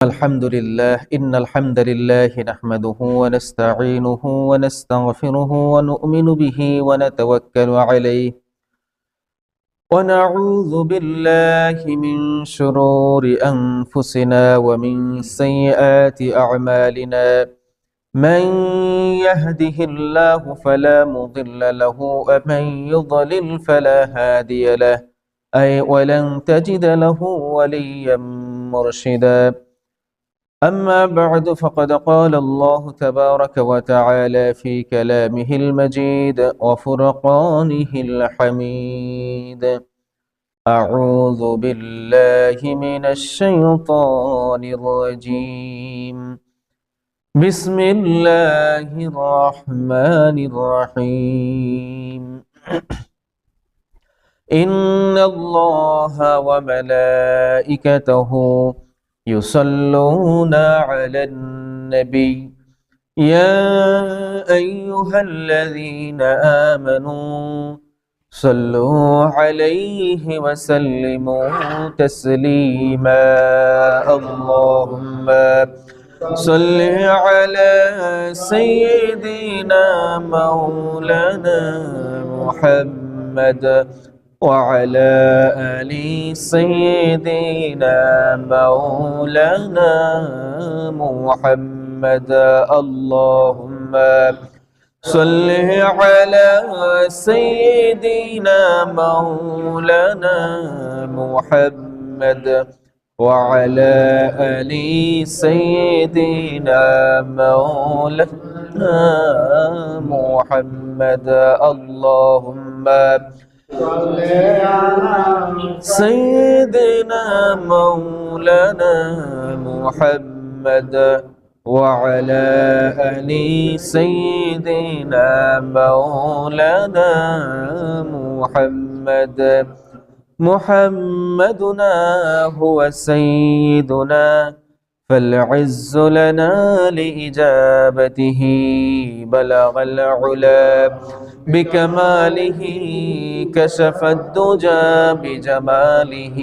الحمد لله إن الحمد لله نحمده ونستعينه ونستغفره ونؤمن به ونتوكل عليه ونعوذ بالله من شرور أنفسنا ومن سيئات أعمالنا من يهده الله فلا مضل له ومن يضلل فلا هادي له ولن تجد له وليا مرشدا أما بعد فقد قال الله تبارك وتعالى في كلامه المجيد وفرقانه الحميد أعوذ بالله من الشيطان الرجيم بسم الله الرحمن الرحيم إن الله وملائكته يصلون على النبي يا أيها الذين آمنوا صلوا عليه وسلموا تسليما اللهم صل على سيدنا مولانا محمد وعلى آل سيدنا مولانا محمد اللهم صل على سيدنا مولانا محمد وعلى آل سيدنا مولانا محمد اللهم صل على سيدنا مولانا محمد وعلى آل سيدنا مولانا محمد محمدنا هو سيدنا فالعز لنا لإجابته بلغ العلا بكماله كشف الدجى بجماله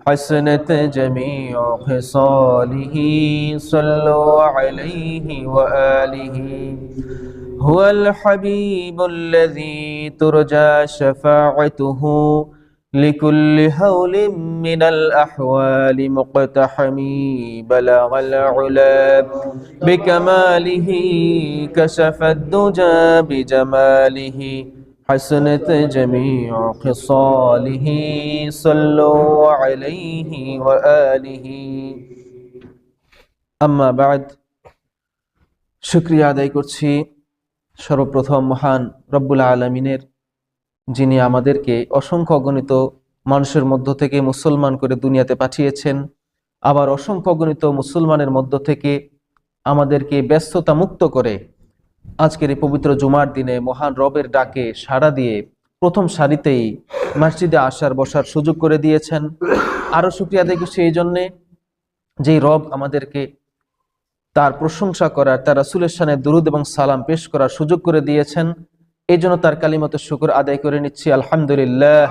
حسنت جميع خصاله صلوا عليه وآله هو الحبيب الذي ترجى شفاعته لكل هول من الأحوال مقتحم بلغ العلا بكماله كشف الدجى بجماله حسنت جميع خصاله صلوا عليه وآله أما بعد শুকরিয়া আদায় করছি সর্বপ্রথম মহান রব্বুল আলামিনের, যিনি আমাদেরকে অসংখ্য অগণিত মানুষের মধ্য থেকে মুসলমান করে দুনিয়াতে পাঠিয়েছেন, আবার অসংখ্য অগণিত মুসলমানের মধ্য থেকে আমাদেরকে ব্যস্ততা মুক্ত করে আজকের এই পবিত্র জুমার দিনে মহান রবের ডাকে সাড়া দিয়ে প্রথম সারিতেই মসজিদে আসার বসার সুযোগ করে দিয়েছেন। আরো শুকরিয়া আদায় করছি এই জন্যে যে রব আমাদেরকে তার প্রশংসা করার, তার রাসূলের শানে দুরূদ এবং সালাম পেশ করার সুযোগ করে দিয়েছেন। এই জন্য তার কালিমাতে শুকর আদায় করে নিচ্ছি, আলহামদুলিল্লাহ।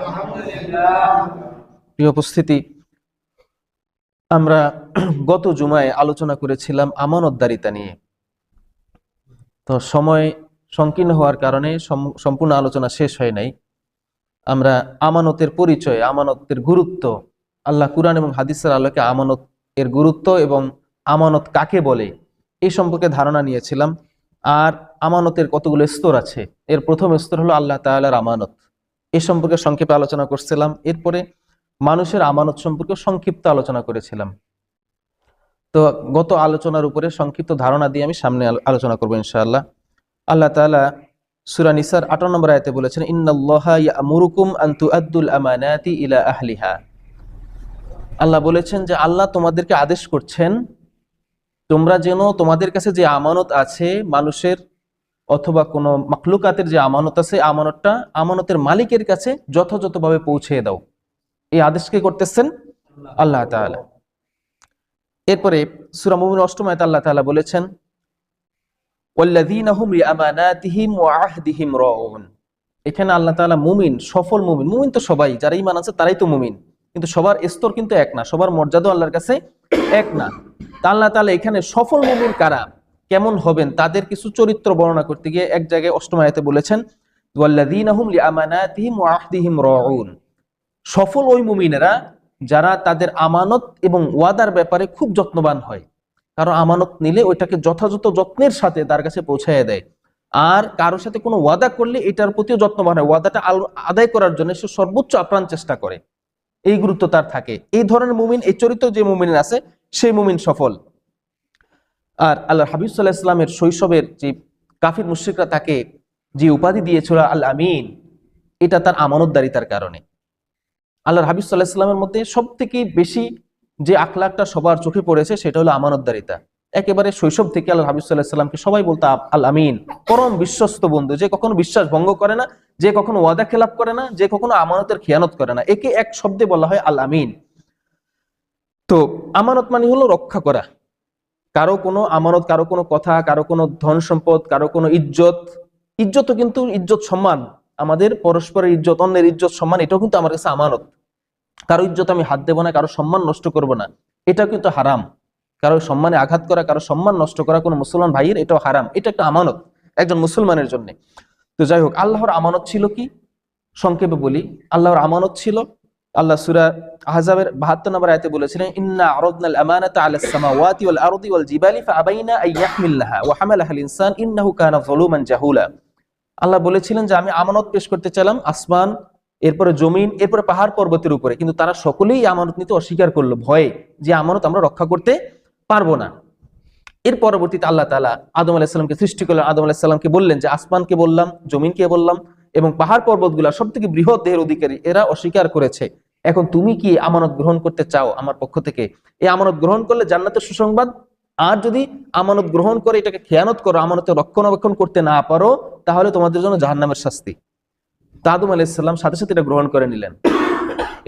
প্রিয় উপস্থিতি, আমরা গত জুমায় আলোচনা করেছিলাম আমানতদারিতা নিয়ে। তো সময় সংকীর্ণ হওয়ার কারণে সম্পূর্ণ আলোচনা শেষ হয় নাই। আমরা আমানতের পরিচয়, আমানতের গুরুত্ব, আল্লাহ কুরআন এবং হাদিসের আলোকে আমানত এর গুরুত্ব এবং আমানত কাকে বলে এই সম্পর্কে ধারণা নিয়েছিলাম। আর আমানতের কতগুলো স্তর আছে। এর প্রথম স্তর হলো আল্লাহ তাআলার আমানত, এ সম্পর্কে সংক্ষেপে আলোচনা করছিলাম। এরপরে মানুষের আমানত সম্পর্কে সংক্ষিপ্ত আলোচনা করেছিলাম। তো গত আলোচনার উপরে সংক্ষিপ্ত ধারণা দিয়ে আমি সামনে আলোচনা করবো ইনশাআল্লাহ। আল্লাহ তাআলা সূরা নিসার 58 নম্বর আয়াতে বলেছেন, ইন্নাল্লাহা ইয়া'মুরুকুম আন তুআদ্দুল আমানাতি ইলা আহলিহা। আল্লাহ বলেছেন যে আল্লাহ তোমাদেরকে আদেশ করছেন তোমরা যেন তোমাদের কাছে যে আমানত আছে, মানুষের অথবা কোনো মাখলুকাতের যে আমানত আছে, আমানতটা আমানতের মালিকের কাছে যথাযথভাবে পৌঁছে দাও। এই আদেশ কে করতেছেন? আল্লাহ তাআলা। এরপরে সূরা মুমিন 8 আয়াতে আল্লাহ তাআলা বলেছেন, ওয়াল্লাযীনা হুম লিআমানাতিহিম ওয়া আহদিহিম রাউন। এখানে আল্লাহ তাআলা মুমিন, সফল মুমিন, মুমিন তো সবাই, যারা ঈমান আছে তারাই তো মুমিন, কিন্তু সবার স্তর কিন্তু এক না, সবার মর্যাদা আল্লাহর কাছে এক না। তা আল্লাহ তাআলা এখানে সফল মুমিন কারা, কেমন হবেন, তাদের কিছু চরিত্র বর্ণনা করতে গিয়ে এক জায়গায় ৮ম আয়াতে বলেছেন ওয়াল্লাযীনা হুম লিআমানাতিহিম ওয়া আহদিহিম রাউন। সফল ওই মুমিনেরা যারা তাদের আমানত এবং ওয়াদার ব্যাপারে খুব যত্নবান হয়, কারো আমানত নিলে ওইটাকে যথাযথ যত্নের সাথে তার কাছে পৌঁছায় দেয়, আর কারোর সাথে কোনো ওয়াদা করলে এটার প্রতিও যত্নবান হয়, ওয়াদাটা আদায় করার জন্য সে সর্বোচ্চ আপ্রাণ চেষ্টা করে, এই গুরুত্ব তার থাকে। এই ধরনের মুমিন, এই চরিত্র যে মুমিনের আছে সেই মুমিন সফল। আর আল্লাহ হাবিব সাল্লাল্লাহু আলাইহি ওয়াসাল্লামের শৈশবের যে কাফির মুশরিকরা তাকে যে উপাধি দিয়েছিল আল আমিন, এটা তার আমানতদারিতার কারণে। আল্লাহর হাবিব সাল্লাল্লাহু আলাইহি ওয়াসাল্লামের মধ্যে সবথেকে বেশি যে আখলাকটা সবার চোখে পড়েছে সেটা হলো আমানতদারিতা। একেবারে শৈশব থেকে আল্লাহর হাবিব সাল্লাল্লাহু আলাইহি ওয়াসাল্লামকে সবাই বলতো আল আমিন, পরম বিশ্বস্ত বন্ধু, যে কখনো বিশ্বাস ভঙ্গ করে না, যে কখনো ওয়াদা খেলাপ করে না, যে কখনো আমানতের খেয়ানত করে না, একে এক শব্দে বলা হয় আল আমিন। তো আমানত মানে হলো রক্ষা করা, কারো কোনো আমানত, কারো কোনো কথা, কারো কোনো ধন সম্পদ, কারো কোনো ইজ্জত, ইজ্জতও কিন্তু ইজ্জত সম্মান, আমাদের পরস্পরের ইজ্জত, অন্যের ইজ্জত সম্মান, এটাও কিন্তু আমার কাছে আমানত। কারো ইজ্জত আমি হাত দেবো না, কারো সম্মান নষ্ট করব না, এটাও কিন্তু হারাম। কারো সম্মানে আঘাত করা, কারো সম্মান নষ্ট করা কোনো মুসলমান ভাইয়ের, এটাও হারাম। এটা একটা আমানত একজন মুসলমানের জন্য। তো যাই হোক, আল্লাহর আমানত ছিল কি, সংক্ষেপে বলি। আল্লাহর আমানত ছিল, আল্লাহ সূরা আহজাবের ৭২ নম্বর আয়াতে বলেছিলেন ইন্না আরাদনাল আমানাতা আলাস সামাওয়াতি ওয়াল আরদি ওয়াল জিবালি ফাআবাইনা আন ইয়াহমিলনাহা ওয়া হামালাহাল ইনসান ইন্নাহু কানা যালুমান জাহুলা। আল্লাহ বলেছিলেন যে আমি আমানত পেশ করতে চাইলাম আসমান, এরপরে জমিন, এরপরে পাহাড় পর্বতের উপরে, কিন্তু তারা সকলেই আমানত নিতে অস্বীকার করলো, ভয়ে যে আমানত আমরা রক্ষা করতে পারবো না। এর পরবর্তীতে আল্লাহ তাআলা আদম আলাইহিস সালামকে সৃষ্টি করলেন। আদম আলাইহিস সালামকে বললেন যে আসমানকে বললাম, জমিনকে বললাম এবং পাহাড় পর্বতগুলা সব থেকে বৃহৎ দেহের অধিকারী, এরা অস্বীকার করেছে। এখন তুমি কি আমানত গ্রহণ করতে চাও আমার পক্ষ থেকে? এই আমানত গ্রহণ করলে জান্নাতের সুসংবাদ, আর যদি আমানত গ্রহণ করে এটাকে খেয়ানত করো, আমানতের রক্ষণাবেক্ষণ করতে না পারো, তাহলে তোমাদের জন্য জাহান্নামের শাস্তি। তা আদম আলাইহিস সালাম সাথে সাথে এটা গ্রহণ করে নিলেন।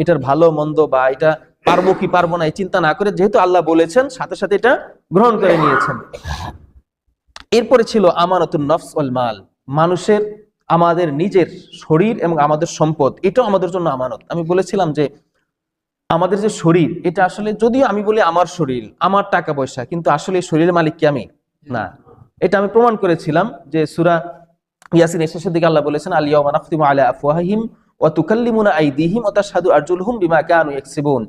এটার ভালো মন্দ বা এটা পারবো কি পারবো না এই চিন্তা না করে, যেহেতু আল্লাহ বলেছেন, সাথে সাথে এটা গ্রহণ করে নিয়েছেন। এরপরে ছিল আমানতুন নফস ওয়াল মাল, মানুষের, আমাদের নিজের শরীর এবং আমাদের সম্পদ, এটাও আমাদের জন্য আমানত। আমি বলেছিলাম যে আমাদের যে শরীর, এটা আসলে, যদিও আমি বলি আমার শরীর, আমার টাকা পয়সা, কিন্তু আসলে শরীরের মালিক কি আমি? না। এটা আমি প্রমাণ করেছিলাম যে সূরা ইয়াসিনের শেষের দিকে আল্লাহ বলেছেন আল ইয়াওমা নাখতিমু আলা আফওয়াহিহিম ওয়া তুকাল্লিমুনা আইদিহিম ওয়া তাশহাদু আরজুলুহুম বিমা কানু ইয়াকসিবুন।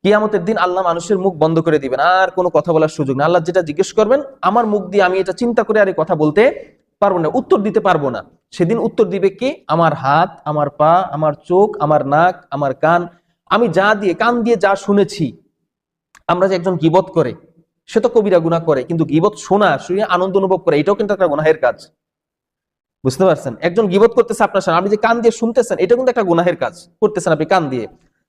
কিয়ামতের দিন আল্লাহ মানুষের মুখ বন্ধ করে দিবেন, আর কোনো কথা বলার সুযোগ না। আল্লাহ যেটা জিজ্ঞেস করবেন আমার মুখ দিয়ে আমি এটা চিন্তা করে আর এই কথা বলতে পারবো না, উত্তর দিতে পারবো না। সেদিন উত্তর দিবে কে? আমার হাত, আমার পা, আমার চোখ, আমার নাক, আমার কান, আমি যা দিয়ে, কান দিয়ে যা শুনেছি। আমরা যে একজন গীবত করে, সে তো কবিরা গুনাহ করে, কিন্তু গীবত শোনা, শুনে আনন্দ অনুভব করে, এটাও কিন্তু একটা গুনাহের কাজ। বুঝতে পারছেন? একজন গীবত করতেছে আপনার সামনে, আপনি যে কান দিয়ে শুনতেছেন, এটা কিন্তু একটা গুনাহের কাজ করতেছেন আপনি কান দিয়ে।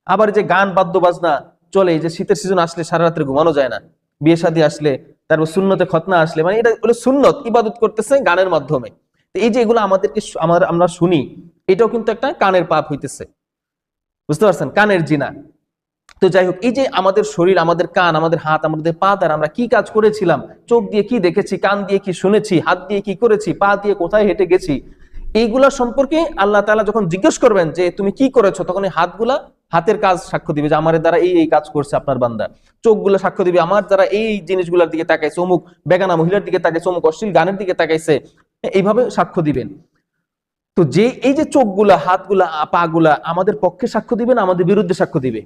আবার যে গান বাদ্য বাজনা চলে, যে শীতের সিজন আসলে সারা রাত্রে ঘুমানো যায় না, বিয়ে শাদী আসলে, তারপর সুন্নতে খতনা আসলে, মানে এটা হলো সুন্নত, ইবাদত করতেছে গানের মাধ্যমে। তো এই যে এগুলো আমাদেরকে আমরা শুনি, এটাও কিন্তু একটা কানের পাপ হইতেছে। বুঝতে পারছেন? কানের জিনা। তো যাই হোক, এই যে আমাদের শরীর, আমাদের কান, আমাদের হাত, আমাদের পা দ্বারা আমরা কি কাজ করেছিলাম, চোখ দিয়ে কি দেখেছি, কান দিয়ে কি শুনেছি, হাত দিয়ে কি করেছি, পা দিয়ে কোথায় হেঁটে গেছি, এইগুলা সম্পর্কে আল্লাহ তাআলা যখন জিজ্ঞেস করবেন যে তুমি কি করেছো, তখন এই হাতগুলা, হাতের কাজ সাক্ষ্য দিবে যে আমার দ্বারা এই কাজ করছে আপনার বান্দা। চোখগুলো সাক্ষ্য দিবে আমার দ্বারা এই জিনিসগুলোর দিকে তাকাইছে, অমুক বেগানা মহিলার দিকে তাকাইছে, অমুক অশ্লীল গানের দিকে তাকাইছে, এইভাবে সাক্ষ্য দিবেন। তো যে এই যে চোখগুলা, হাতগুলা, পাগুলা আমাদের পক্ষে সাক্ষ্য দিবে না আমাদের বিরুদ্ধে সাক্ষ্য দিবে?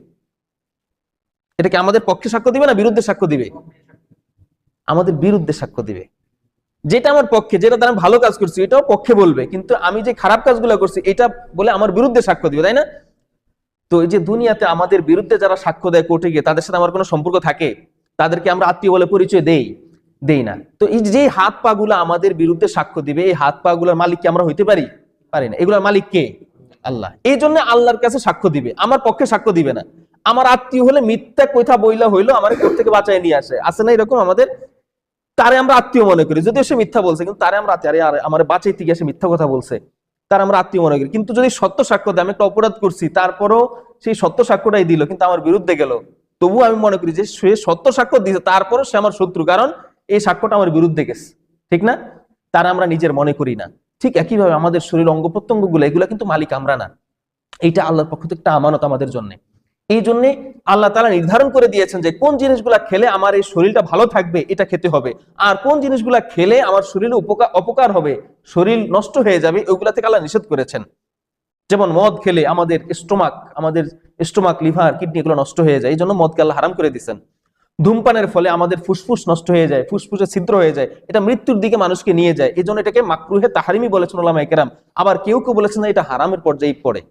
এটা কি আমাদের পক্ষে সাক্ষ্য দিবে না বিরুদ্ধে সাক্ষ্য দিবে? আমাদের বিরুদ্ধে সাক্ষ্য দিবে। যেটা আমার পক্ষে, যেটা দ্বারা আমি ভালো কাজ করছি, এটাও পক্ষে বলবে, কিন্তু আমি যে খারাপ কাজগুলো করছি এটা বলে আমার বিরুদ্ধে সাক্ষ্য দিবে, তাই না? তো এই যে দুনিয়াতে আমাদের বিরুদ্ধে যারা সাক্ষ্য দেয় কোর্টে গিয়ে, তাদের সাথে আমার কোনো সম্পর্ক থাকে? তাদেরকে আমরা আত্মীয় বলে পরিচয় দেই না। তো এই যে হাত পা গুলা আমাদের বিরুদ্ধে সাক্ষ্য দিবে, এই হাত পা গুলার মালিক কি আমরা হইতে পারি না? এগুলোর মালিক কে? আল্লাহ। এই জন্য আল্লাহর কাছে সাক্ষ্য দিবে, আমার পক্ষে সাক্ষ্য দিবে না। আমার আত্মীয় হলে মিথ্যা কথা বইলা হইলো আমার কোর্ট থেকে বাঁচায় নিয়ে আসে, আছে না এরকম? আমাদের তারে আমরা আত্মীয় মনে করি, যদিও সে মিথ্যা বলছে, কিন্তু তারে আমরা আমার বাঁচাইতে গিয়ে সে মিথ্যা কথা বলছে, তার আমরা আত্মীয় মনে করি। কিন্তু যদি সত্য সাক্ষ্য দেয়, আমি একটা অপরাধ করছি, তারপরও সেই সত্য সাক্ষ্যটাই দিল, কিন্তু আমার বিরুদ্ধে গেল, তবুও আমি মনে করি যে সে সত্য সাক্ষ্য দিয়েছে, তারপরও সে আমার শত্রু, কারণ এই সাক্ষ্যটা আমার বিরুদ্ধে গেছে, ঠিক না? তারা আমরা নিজের মনে করি না। ঠিক একইভাবে আমাদের শরীর অঙ্গ প্রত্যঙ্গ গুলো, এগুলো কিন্তু মালিক আমরা না। এইটা আল্লাহর পক্ষ থেকে একটা আমানত আমাদের জন্য। এই জন্য আল্লাহ তাআলা নির্ধারণ করে দিয়েছেন যে কোন জিনিসগুলা খেলে আমার এই শরীরটা ভালো থাকবে এটা খেতে হবে, আর কোন জিনিসগুলা খেলে আমার শরীরে অপকার হবে, শরীর নষ্ট হয়ে যাবে, ওইগুলা থেকে আল্লাহ নিষেধ করেছেন। যেমন মদ খেলে আমাদের স্টোমাক লিভার কিডনি এগুলো নষ্ট হয়ে যায়, এই জন্য মদকে আল্লাহ হারাম করে দিয়েছেন। ধূমপানের ফলে আমাদের ফুসফুস নষ্ট হয়ে যায়, ফুসফুসে ছিদ্র হয়ে যায়, এটা মৃত্যুর দিকে মানুষকে নিয়ে যায়, এই জন্য এটাকে মাকরুহে তাহরিমি বলেছেন উলামায়ে কেরাম। আবার কেউ কেউ বলেছেন না এটা হারামের পর্যায়ে পড়ে,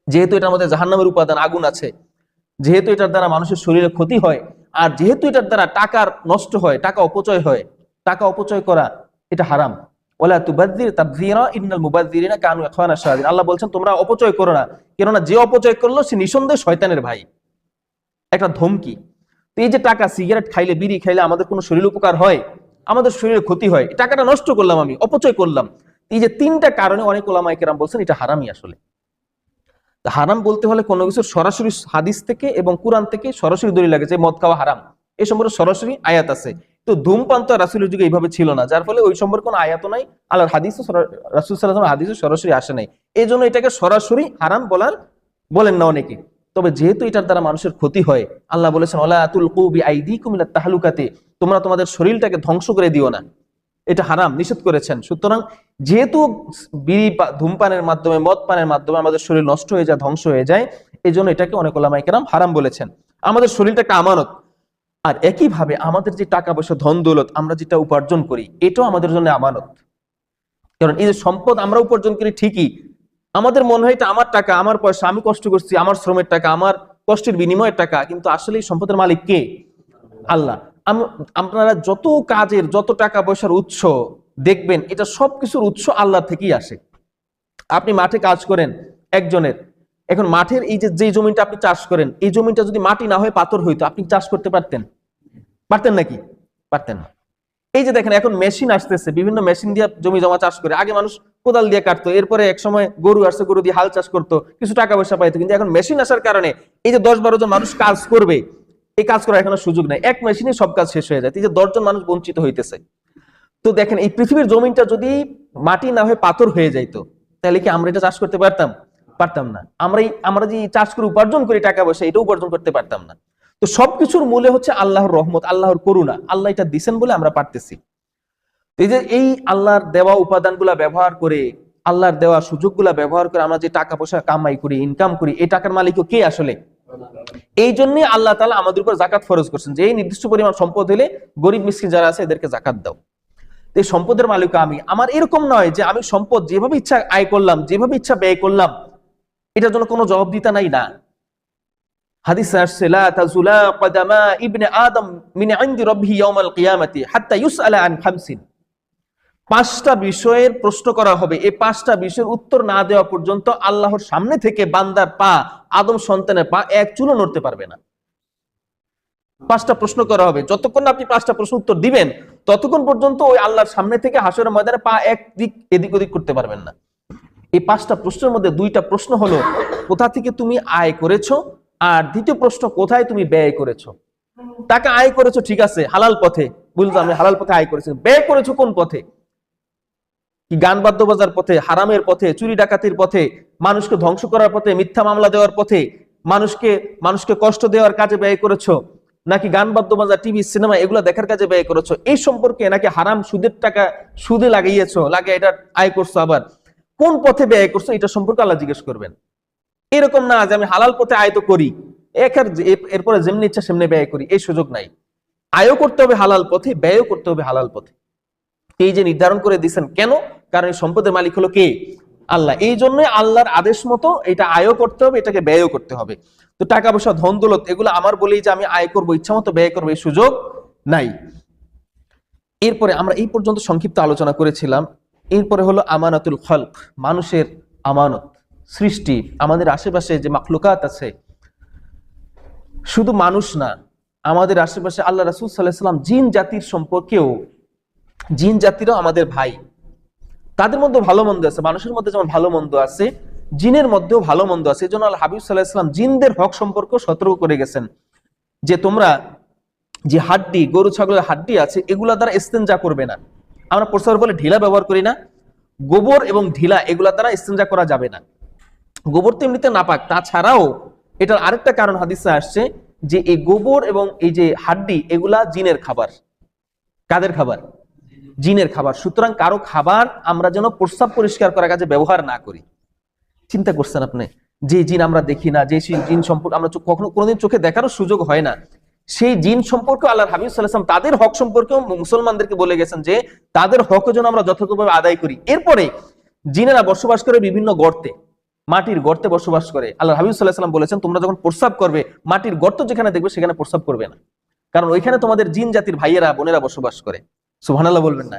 যেহেতু এটার মধ্যে জাহান্নামের উপাদান আগুন আছে, যেহেতু এটার দ্বারা মানুষের শরীরে ক্ষতি হয়, আর যেহেতু এটার দ্বারা টাকার নষ্ট হয়, টাকা অপচয় হয়, টাকা অপচয় করা এটা হারাম। ওয়ালা তুবাযযির তাবযীরা ইন্নাল মুবাযযিরিনা কানু ইখওয়ানাশ শায়াতিন। আল্লাহ বলছেন তোমরা অপচয় করো না, কেননা যে অপচয় করলো সে নিঃসন্দেহে শয়তানের ভাই। একটা ধমকি। তো এই যে টাকা, সিগারেট খাইলে, বিড়ি খাইলে আমাদের কোনো শরীর উপকার হয়, আমাদের শরীরে ক্ষতি হয়, টাকাটা নষ্ট করলাম, আমি অপচয় করলাম। এই যে তিনটা কারণে অনেক উলামায়ে কেরাম বলছেন এটা হারামই। আসলে হারাম বলতে হলে কোনো কিছু সরাসরি হাদিস থেকে এবং কুরআন থেকে সরাসরি দলিল লাগে যে মদ খাওয়া হারাম, এই সম্পর্কে সরাসরি আয়াত আছে। তো ধূমপান তো রাসূলের যুগে এইভাবে ছিল না, যার ফলে ওই সম্পর্কে কোনো আয়াতও নাই, আল্লাহর হাদিসও রাসূল সাল্লাল্লাহু আলাইহি ওয়াসাল্লাম হাদিসও সরাসরি আসে নাই, এই জন্য এটাকে সরাসরি হারাম বলেন না অনেকে। তবে যেহেতু এটার দ্বারা মানুষের ক্ষতি হয়, আল্লাহ বলেছেন ওয়ালা তুলকু বিআইদিকুম ইলা তাহলুকাতি, তোমরা তোমাদের শরীরটাকে ধ্বংস করে দিও না, এটা হারাম, নিষেধ করেছেন। সুতরাং যেহেতু বিড়ি ধূমপানের মাধ্যমে, মদ পানের মাধ্যমে আমাদের শরীর নষ্ট হয়ে যায়, ধ্বংস হয়ে যায়, এই জন্য এটাকে অনেক উলামায়ে কেরাম হারাম বলেছেন। আমাদের শরীরটা একটা আমানত, আর একইভাবে আমাদের যে টাকা পয়সা, ধন দৌলত আমরা যেটা উপার্জন করি এটাও আমাদের জন্য আমানত। কারণ এই যে সম্পদ আমরা উপার্জন করি ঠিকই, আমাদের মনে হয় এটা আমার টাকা, আমার পয়সা, আমি কষ্ট করছি, আমার শ্রমের টাকা, আমার কষ্টের বিনিময়ের টাকা, কিন্তু আসলে এই সম্পদের মালিক কে? আল্লাহ। আপনারা যত কাজের, যত টাকা পয়সার উৎস দেখবেন, এটা সবকিছুর উৎস আল্লাহ থেকেই আসে। আপনি মাঠে কাজ করেন একজনের, এখন মাঠের এই যে জমিটা আপনি চাষ করেন, এই জমিটা যদি মাটি না হয়ে পাথর হইতো, আপনি চাষ করতে পারতেন নাকি? পারতেন না। এই যে দেখেন এখন মেশিন আসতেছে, বিভিন্ন মেশিন দিয়ে জমি জমা চাষ করে, আগে মানুষ কোদাল দিয়ে কাটতো, এরপরে এক সময় গরু আসছে, গরু দিয়ে হাল চাষ করতো, কিছু টাকা পয়সা পাইতো। কিন্তু এখন মেশিন আসার কারণে এই যে 10-12 জন মানুষ কাজ করবে, এই কাজ করার এখনো সুযোগ নেই, এক মেশিনে সব কাজ শেষ হয়ে যায়, এই যে 10 জন মানুষ বঞ্চিত হইতেছে। তো দেখেন এই পৃথিবীর জমিনটা যদি মাটি না হয়ে পাথর হয়ে যাইতো, তাহলে কি আমরা এটা চাষ করতে পারতাম না? আমরা যে চাষ করে উপার্জন করি টাকা পয়সা, এটা উপার্জন করতে পারতাম না। তো সবকিছুর মূলে হচ্ছে আল্লাহর রহমত, আল্লাহর করুণা, আল্লাহ এটা দিছেন বলে আমরা পারতেছি। এই যে এই আল্লাহর দেওয়া উপাদানগুলা ব্যবহার করে, আল্লাহর দেওয়া সুযোগগুলা ব্যবহার করে আমরা যে টাকা পয়সা কামাই করি, ইনকাম করি, এই টাকার মালিকও কে আসলে? এই জন্য আল্লাহ তাআলা আমাদের উপর যাকাত ফরজ করছেন, যে এই নির্দিষ্ট পরিমাণ সম্পদ হলে গরিব মিসকিন যারা আছে এদেরকে যাকাত দাও। এই সম্পদের মালিক আমি। আমার এরকম নয় যে আমি সম্পদ যেভাবে ইচ্ছা আয় করলাম, যেভাবে ইচ্ছা ব্যয় করলাম, এটার জন্য কোনো জবাবদিহিতা নাই। না, হাদিসে আসছে লা তাজুলা কদামা ইবনে আদম মিন ইনদি রাব্বিহি ইয়াউমাল কিয়ামাতি হাত্তা ইউসআলা আন খামসিন। 5টা বিষয়ের প্রশ্ন করা হবে, এই 5টা বিষয়ের উত্তর না দেওয়া পর্যন্ত আল্লাহর সামনে থেকে বান্দার পা, আদম সন্তানের পা এক চুলও নড়তে পারবে না। 5টা প্রশ্ন করা হবে, যতক্ষণ আপনি 5টা প্রশ্ন উত্তর দিবেন ততক্ষণ পর্যন্ত ওই আল্লাহর সামনে থেকে হাসরের ময়দানে পা এক দিক এদিক ওদিক করতে পারবেন না। এই 5টা প্রশ্নের মধ্যে 2টা প্রশ্ন হলো কোথা থেকে তুমি আয় করেছো, আর দ্বিতীয় প্রশ্ন কোথায় তুমি ব্যয় করেছো। টাকা আয় করেছো ঠিক আছে, হালাল পথে, বুঝলাম আমি হালাল পথে আয় করেছি, ব্যয় করেছো কোন পথে? কি গান বাদ্য বাজার পথে, হারামের পথে, চুরি ডাকাতির পথে, মানুষকে ধ্বংস করার পথে, মিথ্যা মামলা দেওয়ার পথে, মানুষকে কষ্ট দেওয়ার কাজে ব্যয় করেছো, নাকি গান বাদ্য বাজার, টিভি, সিনেমা এগুলো দেখার কাজে ব্যয় করেছো এই সম্পর্কে, নাকি হারাম সুদের টাকা সুদে লাগিয়েছো, লাগিয়ে এটা আয় করছো, আবার কোন পথে ব্যয় করছো, এটা সম্পর্কে আল্লাহ জিজ্ঞেস করবেন। এরকম না যে আমি হালাল পথে আয় তো করি, এরপরে যেমনি ইচ্ছা সেমনি ব্যয় করি, এই সুযোগ নাই। আয়ও করতে হবে হালাল পথে, ব্যয়ও করতে হবে হালাল পথে। এই যে নির্ধারণ করে দিয়েছেন, কেন? কারণ এই সম্পদের মালিক হলো কে? আল্লাহ। এই জন্য আল্লাহর আদেশ মতো এটা আয়ও করতে হবে, এটাকে ব্যয়ও করতে হবে। তো টাকা পয়সা, ধন দৌলত এগুলো আমার বলেই যে আমি আয় করবো, ইচ্ছা মতো ব্যয় করবো, এই সুযোগ নাই। এরপরে আমরা এই পর্যন্ত সংক্ষিপ্ত আলোচনা করেছিলাম। এরপরে হলো আমানাতুল খলক, মানুষের আমানত, সৃষ্টি, আমাদের আশেপাশে যে মাখলুকাত আছে, শুধু মানুষ না, আমাদের আশেপাশে আল্লাহ রাসূল সাল্লাল্লাহু আলাইহি ওয়াসাল্লাম জিন জাতির সম্পর্কেও, জিন জাতিরাও আমাদের ভাই, তাদের মধ্যে ভালো মন্দ আছে। মানুষের মধ্যে যেমন ভালো মন্দ আছে, জিনের মধ্যেও ভালো মন্দ আছে। এই জন্য আল্লাহ হাবিব সাল্লাল্লাহু আলাইহি ওয়াসাল্লাম জিনদের হক সম্পর্কে সতর্ক করে গেছেন যে তোমরা যে হাড্ডি, গরু ছাগলের হাড্ডি আছে, এগুলা দ্বারা ইস্তেনজা করবে না। আমরা প্রস্রাবের বলে ঢিলা ব্যবহার করি না, গোবর এবং ঢিলা এগুলা দ্বারা ইস্তেনজা করা যাবে না। গোবর তো এমনিতে নাপাক, তাছাড়াও এটার আরেকটা কারণ হাদিসে আসছে যে এই গোবর এবং এই যে হাড্ডি এগুলা জিনের খাবার। কাদের খাবার? জিনের খাবার। সুতরাং কারো খাবার আমরা যেন প্রস্রাব পরিষ্কার করার কাজে ব্যবহার না করি। চিন্তা করছেন আপনি, যে জিন আমরা দেখি না, যে জিন সম্পর্কে আমরা কখনো কোনোদিন চোখে দেখারও সুযোগ হয় না, সেই জিন সম্পর্কে আল্লাহর হাবিব সাল্লাল্লাহু আলাইহি ওয়াসাল্লাম তাদের হক সম্পর্কেও মুসলমানদেরকে বলে গেছেন যে তাদের হক যেন আমরা যথাযথভাবে আদায় করি। এরপরে জিনেরা বসবাস করে বিভিন্ন গর্তে, মাটির গর্তে বসবাস করে। আল্লাহর হাবিব সাল্লাল্লাহু আলাইহি ওয়াসাল্লাম বলেছেন তোমরা যখন প্রস্রাব করবে মাটির গর্ত যেখানে দেখবে সেখানে প্রস্রাব করবে না, কারণ ওইখানে তোমাদের জিন জাতির ভাইয়েরা বোনেরা বসবাস করে। সুবহানাল্লাহ বলবেন না?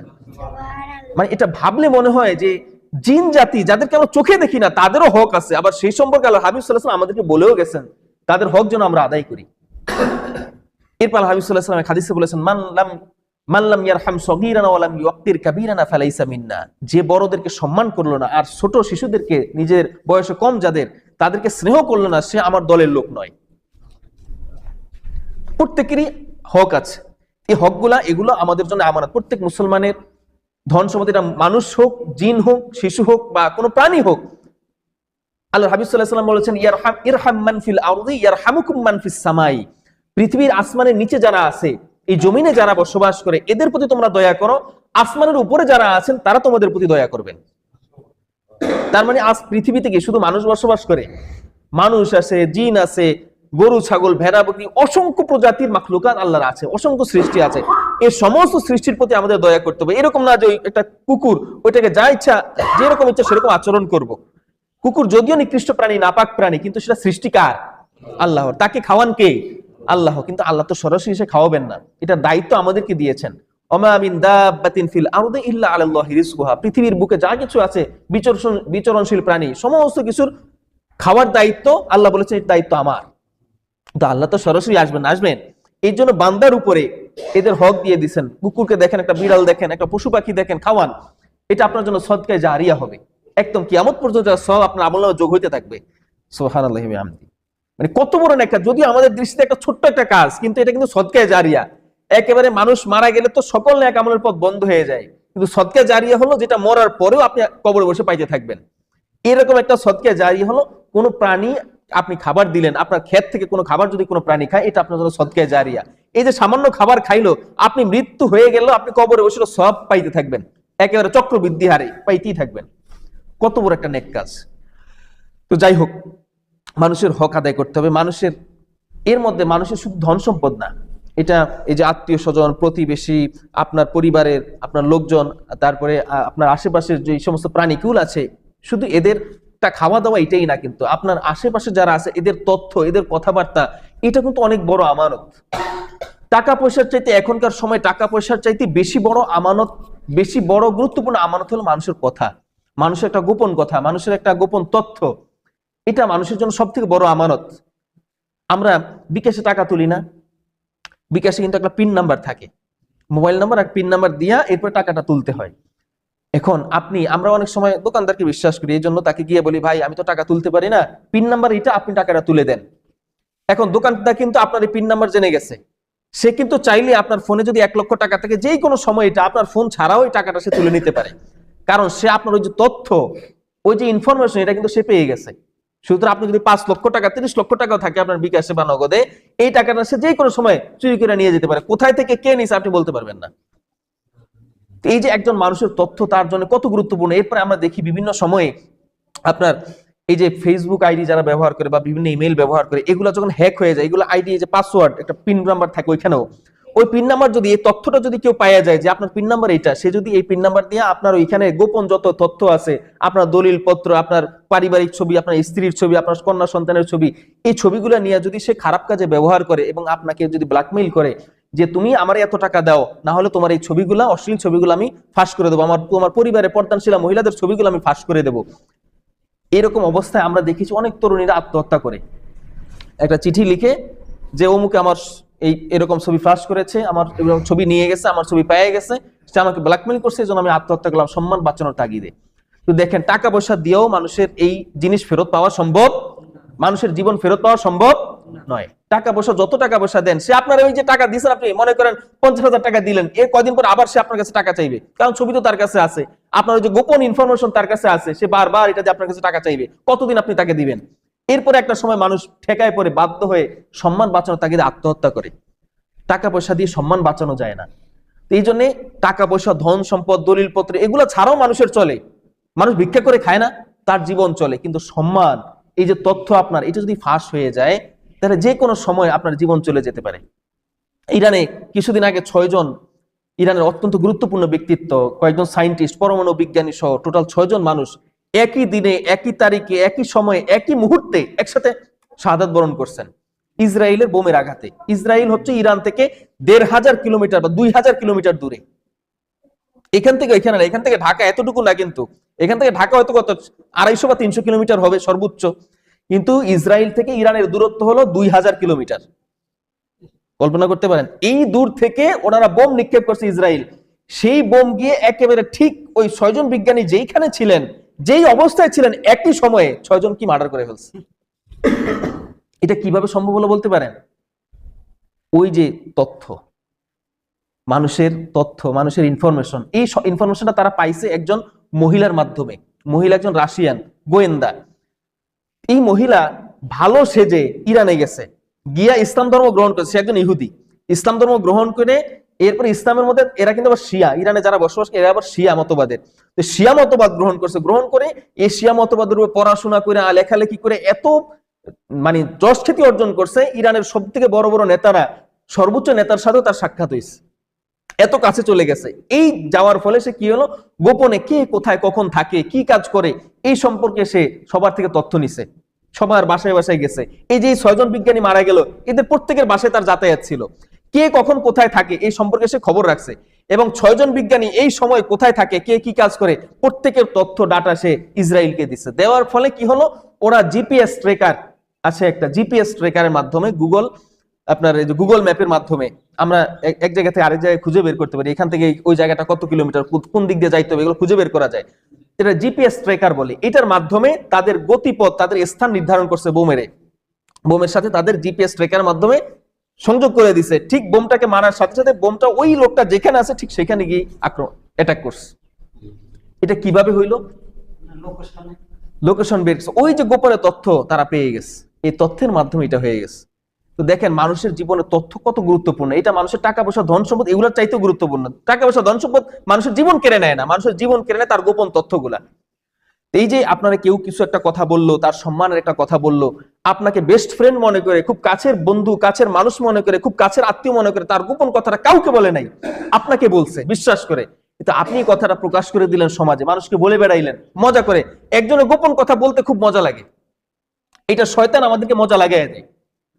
মানে এটা ভাবলে মনে হয় যে জিন জাতি যাদেরকে আমরা চোখে দেখি না তাদেরও হক আছে, আবার সেই সম্পর্কে আল্লাহ হাবিব সাল্লাল্লাহু আলাইহি ওয়াসাল্লাম আমাদেরকে বলেও গেছেন তাদের হক যেন আমরা আদায় করি। এরপর আল্লাহ হাবিব সাল্লাল্লাহু আলাইহি ওয়াসাল্লাম হাদিসে বলেছেন মান লাম ইয়ারহাম সগীরানা ওয়া লাম ইউক্কির কাবীরানা ফালাইসা মিন্না, যে বড়দেরকে সম্মান করলো না আর ছোট শিশুদেরকে, নিজের বয়সে কম যাদের, তাদেরকে স্নেহ করলো না, সে আমার দলের লোক নয়। প্রত্যেকেরই হক আছে, এই হকগুলা এগুলো আমাদের জন্য আমানত। প্রত্যেক মুসলমানের ধন সম্পদ, এটা মানুষ হোক, জিন হোক, শিশু হোক বা কোনো প্রাণী হোক, আল্লাহ হাবিব সাল্লাল্লাহু আলাইহি ওয়াসাল্লাম বলেছেন ইরহাম মান ফিল আরদি ইয়ারহামুকুম মান ফিস সামাই, পৃথিবীর আসমানের নিচে যারা আছে, এই জমিনে যারা বসবাস করে, এদের প্রতি তোমরা দয়া করো, আসমানের উপরে যারা আছেন তারা তোমাদের প্রতি দয়া করবেন। তার মানে আজ পৃথিবীতে কি শুধু মানুষ বসবাস করে? মানুষ আছে, জিন আছে, গরু, ছাগল, ভেড়া, বকরি, অসংখ্য প্রজাতির মাখলুকাত আল্লাহর আছে, অসংখ্য সৃষ্টি আছে। এই সমস্ত সৃষ্টির প্রতি আমাদের দয়া করতে হবে। এরকম না যে একটা কুকুর, ওইটাকে যা ইচ্ছা যেরকম ইচ্ছা সেরকম আচরণ করব। কুকুর যদিও নিকৃষ্ট প্রাণী, নাপাক প্রাণী, কিন্তু সেটা সৃষ্টিকার আল্লাহর, তাকে খাওয়ান কে? আল্লাহ। কিন্তু আল্লাহ তো সরাসরি এসে খাওয়াবেন না, এটা দায়িত্ব আমাদেরকে দিয়েছেন। ওমা মিন দাব্বাতিন ফিল আরদি ইল্লা আলাল্লাহি রিজকুহা, পৃথিবীর বুকে যা কিছু আছে বিচরণশীল প্রাণী, সমস্ত কিছুর খাওয়ার দায়িত্ব আল্লাহ বলেছেন এর দায়িত্ব আমার। তো আল্লাহ তো সরাসরি আসবেন, এই জন্য বান্দার উপরে এদের হক দিয়ে দিচ্ছেন। কুকুরকে দেখেন, একটা বিড়াল দেখেন, একটা পশু পাখি দেখেন, খাওয়ান, এটা আপনার জন্য সদকায়ে জারিয়া হবে, একদম কিয়ামত পর্যন্ত সব আপনার আমলে যোগ হইতে থাকবে। সুবহানাল্লাহি ওয়া বিহামদিহি। মানে কত বড় একটা, যদি আমাদের দৃষ্টিতে একটা ছোট্ট একটা কাজ, কিন্তু এটা কিন্তু সদকায়ে জারিয়া। একেবারে মানুষ মারা গেলে তো সকল নেক আমলের পথ বন্ধ হয়ে যায়, কিন্তু সদকায়ে জারিয়া হলো যেটা মরার পরেও আপনি কবরে বসে পাইতে থাকবেন। এরকম একটা সদকায়ে জারিয়া হলো কোনো প্রাণী আপনি খাবার দিলেন, আপনার ক্ষেত থেকে কোনো খাবার যদি কোনো প্রাণী খায়, এটা আপনার জন্য সদকায়ে জারিয়া। এই যে সামান্য খাবার খাইলো, আপনি মৃত্যু হয়ে গেল, আপনি কবরে বসে সব পাইতে থাকবেন, একেবারে চক্রবৃদ্ধি হারে পাইতেই থাকবেন। কত বড় একটা নেক কাজ। তো যাই হোক, মানুষের হক আদায় করতে হবে। মানুষের এর মধ্যে মানুষের শুধু ধন সম্পদ না, এটা এই যে আত্মীয় স্বজন, প্রতিবেশী, আপনার পরিবারের, আপনার লোকজন, তারপরে আপনার আশেপাশের যে সমস্ত প্রাণীকুল আছে, শুধু এদের খাওয়া দাওয়া এটাই না, কিন্তু আপনার আশেপাশে যারা আছে এদের তথ্য, এদের কথাবার্তা, এটা কিন্তু অনেক বড় আমানত। টাকা পয়সার চাইতে এখনকার সময় টাকা পয়সার চাইতে বেশি বড় আমানত, বেশি বড় গুরুত্বপূর্ণ আমানত হলো মানুষের কথা, মানুষের একটা গোপন কথা, মানুষের একটা গোপন তথ্য। এটা মানুষের জন্য সব থেকে বড় আমানত। আমরা বিকাশে টাকা তুলি না, বিকাশে কিন্তু একটা পিন নাম্বার থাকে, মোবাইল নাম্বার আর পিন নাম্বার দিয়া এরপর টাকাটা তুলতে হয়। এখন আমরা অনেক সময় দোকানদারকে বিশ্বাস করি, এই জন্য তাকে গিয়ে বলি, ভাই আমি তো টাকা তুলতে পারি না, পিন নাম্বার এটা, আপনি টাকাটা তুলে দেন। এখন দোকানদার কিন্তু আপনার এই পিন নাম্বার জেনে গেছে, সে কিন্তু চাইলে আপনার ফোনে যদি 1 লক্ষ টাকা থাকে, যে কোনো সময় এটা আপনার ফোন ছাড়াও এই টাকাটা সে তুলে নিতে পারে, কারণ সে আপনার ওই যে তথ্য, ওই যে ইনফরমেশন, এটা কিন্তু সে পেয়ে গেছে। সুতরাং আপনি যদি 5 লক্ষ টাকা, 30 লক্ষ টাকাও থাকে আপনার বিকাশে বা নগদে, এই টাকাটা সে যে কোনো সময় চুরি করে নিয়ে যেতে পারে, কোথায় থেকে কে নিছে আপনি বলতে পারবেন না। এই যে একজন মানুষের তথ্য তার জন্য কত গুরুত্বপূর্ণ। এরপরে আমরা দেখি বিভিন্ন সময়ে আপনার এই যে ফেসবুক আইডি যারা ব্যবহার করে বা বিভিন্ন ইমেল ব্যবহার করে, এগুলো যখন হ্যাক হয়ে যায়, এগুলো আইডি যে পাসওয়ার্ড, একটা পিন নাম্বার থাকে ওইখানেও, ওই পিন নাম্বার যদি, এই তথ্যটা যদি কেউ পাওয়া যায় যে আপনার পিন নাম্বার এইটা, সে যদি এই পিন নাম্বার দিয়ে আপনার ওইখানে গোপন যত তথ্য আছে, আপনার দলিল পত্র, আপনার পারিবারিক ছবি, আপনার স্ত্রীর ছবি, আপনার কন্যা সন্তানের ছবি, এই ছবিগুলো নিয়ে যদি সে খারাপ কাজে ব্যবহার করে এবং আপনাকে যদি ব্ল্যাকমেইল করে যে তুমি আমার এত টাকা দাও, না হলে তোমার এই ছবিগুলা, অশ্লীল ছবিগুলো আমি ফাঁস করে দেবো, তোমার পরিবারের পর্দানশীলা মহিলাদের ছবিগুলো আমি ফাঁস করে দেবো, এরকম অবস্থায় আমরা দেখেছি অনেক তরুণীরা আত্মহত্যা করে। একটা চিঠি লিখে যে অমুকে আমার এরকম ছবি ফাঁস করেছে, আমার এরকম ছবি নিয়ে গেছে, আমার ছবি পেয়ে গেছে, সে আমাকে ব্ল্যাকমেইল করছে, এই জন্য আমি আত্মহত্যা করলাম সম্মান বাঁচানোর তাগিদে। তো দেখেন, টাকা পয়সা দিয়েও মানুষের এই জিনিস ফেরত পাওয়া সম্ভব, মানুষের জীবন ফেরত পাওয়া সম্ভব নয়। টাকা পয়সা, যত টাকা পয়সা দেন, সে আপনার ওই যে টাকা দিয়েছেন, আপনি মনে করেন 50,000 টাকা দিলেন, এর কদিন পর আবার সে আপনার কাছে টাকা চাইবে, কারণ ছবি তো তার কাছে আছে, আপনার ওই যে গোপন ইনফরমেশন তার কাছে আছে, সে বারবার এটা যে আপনার কাছে টাকা চাইবে, কতদিন আপনি তাকে দিবেন? এরপরে একটা সময় মানুষ ঠেকায় পড়ে বাধ্য হয়ে সম্মান বাঁচানোর তাগিদে আত্মহত্যা করে। টাকা পয়সা দিয়ে সম্মান বাঁচানো যায় না। এই জন্য টাকা পয়সা, ধন সম্পদ, দলিল পত্র এগুলো ছাড়াও মানুষের চলে। মানুষ ভিক্ষা করে খায় না, তার জীবন চলে। কিন্তু সম্মান, এই যে তথ্য আপনার, এটা যদি ফাঁস হয়ে যায় তাহলে যে কোনো সময় আপনার জীবন চলে যেতে পারে। ইরানে কিছুদিন আগে 6 জন ইরানের অত্যন্ত গুরুত্বপূর্ণ ব্যক্তিত্ব, কয়েকজন সায়েন্টিস্ট, পরমাণু বিজ্ঞানী সহ টোটাল 6 জন মানুষ একই দিনে, একই তারিখে, একই সময়ে, একই মুহূর্তে একসাথে শাহাদাত বরণ করছেন ইসরায়েলের বোমের আঘাতে। ইসরায়েল হচ্ছে ইরান থেকে 1500 কিলোমিটার বা 2000 কিলোমিটার দূরে। এখান থেকে এখানে, এখান থেকে ঢাকা এতটুকু না, কিন্তু এখান থেকে ঢাকা হয়তো কত 250 বা 300 কিলোমিটার হবে সর্বোচ্চ, কিন্তু ইসরায়েল থেকে ইরানের দূরত্ব হলো 2000 কিলোমিটার। কল্পনা করতে পারেন, এই দূর থেকে ওনারা বোম নিক্ষেপ করছে ইসরায়েল। সেই বোম গিয়ে একেবারে ঠিক ওই 6 জন বিজ্ঞানী যেইখানে ছিলেন, যেই অবস্থায় ছিলেন, একই সময়ে 6 জন কি মার্ডার করে ফেলছে। এটা কিভাবে সম্ভব হলো বলতে পারেন? ওই যে তথ্য, মানুষের তথ্য, মানুষের ইনফরমেশন, এই ইনফরমেশনটা তারা পাইছে একজন মহিলার মাধ্যমে। মহিলা একজন রাশিয়ান গোয়েন্দা। এই মহিলা ভালো সেজে ইরানে গেছে, গিয়া ইসলাম ধর্ম গ্রহণ করেছে। সে একজন ইহুদি, ইসলাম ধর্ম গ্রহণ করে এরপরে ইসলামের মধ্যে, এরা কিন্তু আবার শিয়া, ইরানে যারা বসবাস করে এরা আবার শিয়া মতবাদের, তো শিয়া মতবাদ গ্রহণ করছে। গ্রহণ করে এই শিয়া মতবাদের উপর পড়াশোনা করে, লেখালেখি করে এত মানে যশ খ্যাতি অর্জন করছে, ইরানের সব থেকে বড় বড় নেতারা, সর্বোচ্চ নেতার সাথেও তার সাক্ষাৎ হয়েছে, এত কাছে চলে গেছে। এই যাওয়ার ফলে সে কি হলো, গোপনে কে কোথায় কখন থাকে, কি কাজ করে, এই সম্পর্কে সে সবার থেকে তথ্য নিছে, সবার বাসায় বাসায় গেছে। এই যে 6 জন বিজ্ঞানী মারা গেল, এদের প্রত্যেকের বাসায় তার যাতায়াত ছিল, কে কখন কোথায় থাকে এই সম্পর্কে সে খবর রাখছে। এবং 6 জন বিজ্ঞানী এই সময় কোথায় থাকে, কে কি কাজ করে, প্রত্যেকের তথ্য ডাটা সে ইসরায়েলকে দিচ্ছে। দেওয়ার ফলে কি হলো, ওরা জিপিএস ট্রেকার আছে, একটা জিপিএস ট্রেকারের মাধ্যমে, আপনার এই যে গুগল ম্যাপের মাধ্যমে আমরা এক জায়গা থেকে আরেক জায়গায় খুঁজে বের করতে পারি, এখান থেকে ওই জায়গাটা কত কিলোমিটার, কোন দিক দিয়ে যাইতে হবে, এগুলো খুঁজে বের করা যায়। এটা জিপিএস ট্রেকার বলে। এটার মাধ্যমে তাদের গতিপথ, তাদের স্থান নির্ধারণ করছে বোমের সাথে তাদের জিপিএস ট্রেকার মাধ্যমে সংযোগ করে দিছে। ঠিক বোমটাকে মারার সাথে সাথে বোমটা ওই লোকটা যেখানে আছে ঠিক সেখানে গিয়ে অ্যাটাক করছে। এটা কিভাবে হইলো? লোকেশন বের করছে, ওই যে গোপনে তথ্য তারা পেয়ে গেছে, এই তথ্যের মাধ্যমে এটা হয়ে গেছে। তো দেখেন মানুষের জীবনে তথ্য কত গুরুত্বপূর্ণ। এটা মানুষের টাকা পয়সা, ধন সম্পদ এগুলোর চাইতেও গুরুত্বপূর্ণ। টাকা পয়সা, ধন সম্পদ মানুষের জীবন কেড়ে নেয় না, মানুষের জীবন কেড়ে নেয় তার গোপন তথ্যগুলা। এই যে আপনারা কেউ কিছু একটা কথা বললো, তার সম্মানের একটা কথা বললো, আপনাকে বেস্ট ফ্রেন্ড মনে করে, খুব কাছের বন্ধু, কাছের মানুষ মনে করে, খুব কাছের আত্মীয় মনে করে, তার গোপন কথাটা কাউকে বলে নাই, আপনাকে বলছে বিশ্বাস করে, কিন্তু আপনি কথাটা প্রকাশ করে দিলেন সমাজে, মানুষকে বলে বেড়াইলেন মজা করে। একজনের গোপন কথা বলতে খুব মজা লাগে, এটা শয়তান আমাদেরকে মজা লাগাই দেয়।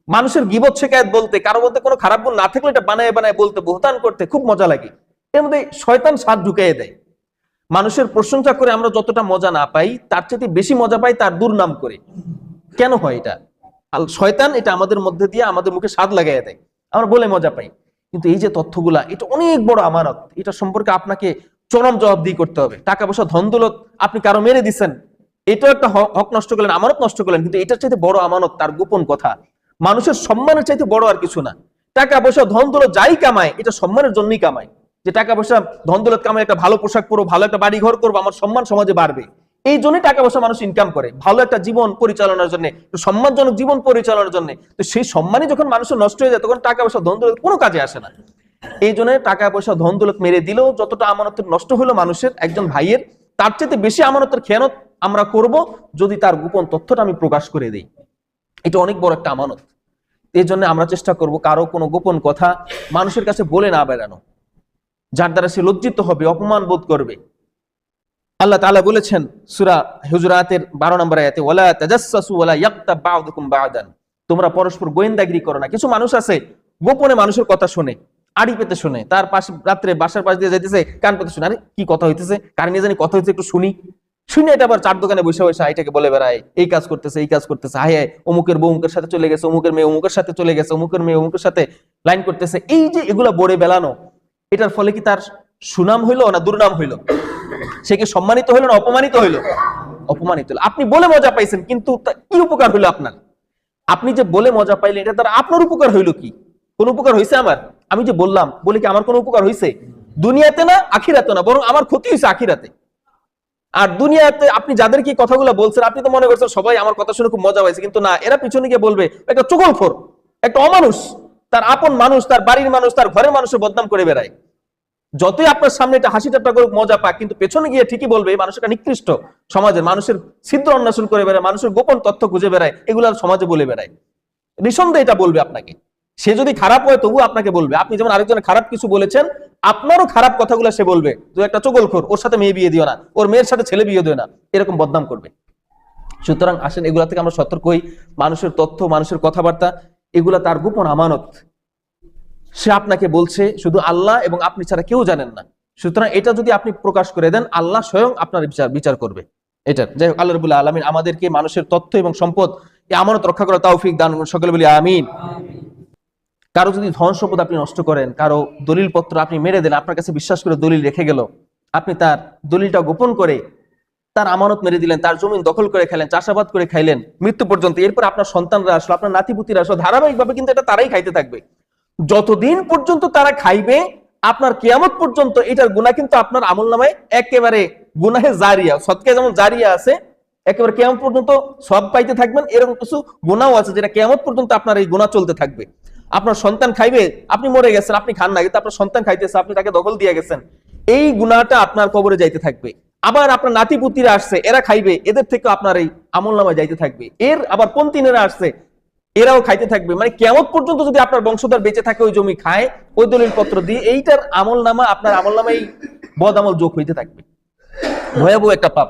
মানুষের গীবত শিকায়ত বলতে, কারো বলতে কোনো খারাপ গুণ না থাকলে এটা বানায় বানায় বলতে, বহতান করতে খুব মজা লাগে। এর মধ্যে শয়তান স্বাদ ঢুকিয়ে দেয়। মানুষের প্রশংসা করে আমরা যতটা মজা না পাই, তার চেয়ে বেশি মজা পাই তার দুর্নাম করে। কেন হয় এটা? শয়তান এটা আমাদের মধ্যে দিয়ে আমাদের মুখে স্বাদ লাগাই দেয়, আমরা বলে মজা পাই। কিন্তু এই যে তথ্যগুলা, এটা অনেক বড় আমানত, এটা সম্পর্কে আপনাকে চরম জবাবদিহি করতে হবে। টাকা পয়সা, ধন দৌলত আপনি কারো মেরে দিচ্ছেন, এটাও একটা হক নষ্ট করলেন, আমানত নষ্ট করলেন, কিন্তু এটার চাইতে বড় আমানত তার গোপন কথা। মানুষের সম্মানের চাইতে বড় আর কিছু না। টাকা পয়সা, ধন দৌলত যাই কামায়, এটা সম্মানের জন্যই কামায়। যে টাকা পয়সা, ধন দৌলত কামায়, একটা ভালো পোশাক পরবো, ভালো একটা বাড়ি ঘর করবো, আমার সম্মান সমাজে বাড়বে, এই জন্য টাকা পয়সা মানুষ ইনকাম করে, ভালো একটা জীবন পরিচালনার জন্য, সম্মানজনক জীবন পরিচালনার জন্য। তো সেই সম্মানই যখন মানুষের নষ্ট হয়ে যায়, তখন টাকা পয়সা, ধন দৌলত কোনো কাজে আসে না। এই জন্য টাকা পয়সা, ধন দৌলত মেরে দিলেও যতটা আমানতের নষ্ট হলো মানুষের, একজন ভাইয়ের, তার চাইতে বেশি আমানতের খেয়ানত আমরা করব যদি তার গোপন তথ্যটা আমি প্রকাশ করে দিই। এটা অনেক বড় একটা আমানত। এই জন্য আমরা চেষ্টা করব কারো কোনো গোপন কথা মানুষের কাছে বলে না বেড়ানো, যার দ্বারা সে লজ্জিত হবে, অপমান বোধ করবে। আল্লাহ তাআলা বলেছেন সূরা হুজুরাতের 12 নম্বর আয়াতে, ওয়ালা তাজাসসু ওয়ালা ইয়াগতাব বা'দুকুম বা'দান, তোমরা পরস্পর গোয়েন্দাগিরি করো না। কিছু মানুষ আছে গোপনে মানুষের কথা শুনে, আড়ি পেতে শুনে, তার পাশে রাত্রে বাসার পাশ দিয়ে যাইতেছে, কান পেতে শুনে, আরে কি কথা হইতেছে, কার নিয়ে জানি কথা হইতেছে, একটু শুনি। শুনে এটা আবার চার দোকানে বসে বসে এটাকে বলে বেড়ায়, এই কাজ করতেছে, এই কাজ করতেছে, হায় হায় অমুকের বউ অমুকের সাথে চলে গেছে, অমুকের মেয়ে অমুকের সাথে চলে গেছে, অমুকের মেয়ে অমুকের সাথে লাইন করতেছে। এই যে এগুলা বড়ে বেলানো, এটার ফলে কি তার সুনাম হইলো না দুর্নাম হইলো? সে কি সম্মানিত হইলো না অপমানিত হইলো? অপমানিত হইলো। আপনি বলে মজা পাইছেন, কিন্তু কি উপকার হইলো আপনার? আপনি যে বলে মজা পাইলেন, এটা দ্বারা আপনার উপকার হইলো কি? কোন উপকার হয়েছে আমার? আমি যে বললাম, বলে কি আমার কোন উপকার হয়েছে? দুনিয়াতে না, আখিরাতে না, বরং আমার ক্ষতি হয়েছে আখিরাতে। আর দুনিয়াতে আপনি যাদেরকে এই কথাগুলো বলছেন, আপনি তো মনে করছেন সবাই আমার কথা শুনে খুব মজা পাইছে, কিন্তু না, এরা পিছনে গিয়ে বলবে একটা চুগলখোর, একটা অমানুষ, তার আপন মানুষ, তার বাড়ির মানুষ, তার ঘরের মানুষের বদনাম করে বেড়ায়। যতই আপনার সামনে এটা হাসি ঠাট্টা করুক, মজা পাক, কিন্তু পেছনে গিয়ে ঠিকই বলবে এই মানুষটা নিকৃষ্ট, সমাজের মানুষের ছিদ্র অন্বেষণ করে বেড়ায়, মানুষের গোপন তথ্য খুঁজে বেড়ায়, এগুলো সমাজে বলে বেড়ায়। নিঃসন্দেহে এটা বলবে আপনাকে। সে যদি খারাপ হয় তবু আপনাকে বলবে। আপনি যেমন আরেকজনের খারাপ কিছু বলেছেন, আপনারও খারাপ কথাগুলো সে বলবে, তুই একটা চগলখোর, ওর সাথে মেয়ে বিয়ে দিও না, ওর মেয়ের সাথে ছেলে বিয়ে দিও না, এরকম বদনাম করবে। সুতরাং আসেন এগুলা থেকে আমরা সতর্ক হই। মানুষের তথ্য, মানুষের কথাবার্তা, এগুলা তার গোপন আমানত। সে আপনাকে বলছে, শুধু আল্লাহ এবং আপনি ছাড়া কেউ জানেন না। সুতরাং এটা যদি আপনি প্রকাশ করে দেন, আল্লাহ স্বয়ং আপনার বিচার করবে। এটা যাই হোক, আল্লাহ রাব্বুল আলামিন আমাদেরকে মানুষের তথ্য এবং সম্পদ এই আমানত রক্ষা করার তৌফিক দান করুন, সকলে বলি আমিন। কারো যদি ধন সম্পদ আপনি নষ্ট করেন, কারো দলিল পত্র আপনি মেরে দিলেন, আপনার কাছে বিশ্বাস করে দলিল রেখে গেল, আপনি তার দলিলটা গোপন করে তার আমানত মেরে দিলেন, তার জমি দখল করে খাইলেন, চাষাবাদ করে খাইলেন মৃত্যু পর্যন্ত। এরপর আপনার সন্তানরা আসলো, আপনার নাতিপুতিরা আসলো, ধারাবাহিকভাবে কিন্তু এটা তারাই খাইতে থাকবে। যতদিন পর্যন্ত তারা খাইবে, আপনার কিয়ামত পর্যন্ত এটার গুনাহ কিন্তু আপনার আমলনামায় একেবারে গুনাহে জারিয়া, সদকা যেমন জারিয়া আছে, একেবারে কিয়ামত পর্যন্ত সব পাইতে থাকবেন। এরকম কিছু গুনাহও আছে যেটা কিয়ামত পর্যন্ত আপনার এই গুনাহ চলতে থাকবে। আপনার সন্তান খাইবে, আপনি মরে গেছেন, আপনি খান না, কিন্তু আপনার সন্তান খাইতেছে, আপনি তাকে দখল দিয়ে গেছেন, এই গুনাহটা আপনার কবরে যাইতে থাকবে। আবার আপনার নাতিপুতিরা আসছে, এরা খাইবে, এদের থেকে আপনার এই আমলনামায় যাইতে থাকবে। এর আবার পন্থীরা আসছে, এরাও খাইতে থাকবে। মানে কিয়ামত পর্যন্ত যদি আপনার বংশধর বেঁচে থাকে, ওই জমি খায়, ওই দলিল পত্র দিয়ে, এইটার আমলনামা আপনার আমলনামায় বদ আমল যোগ হইতে থাকবে। ভয়াবহ একটা পাপ।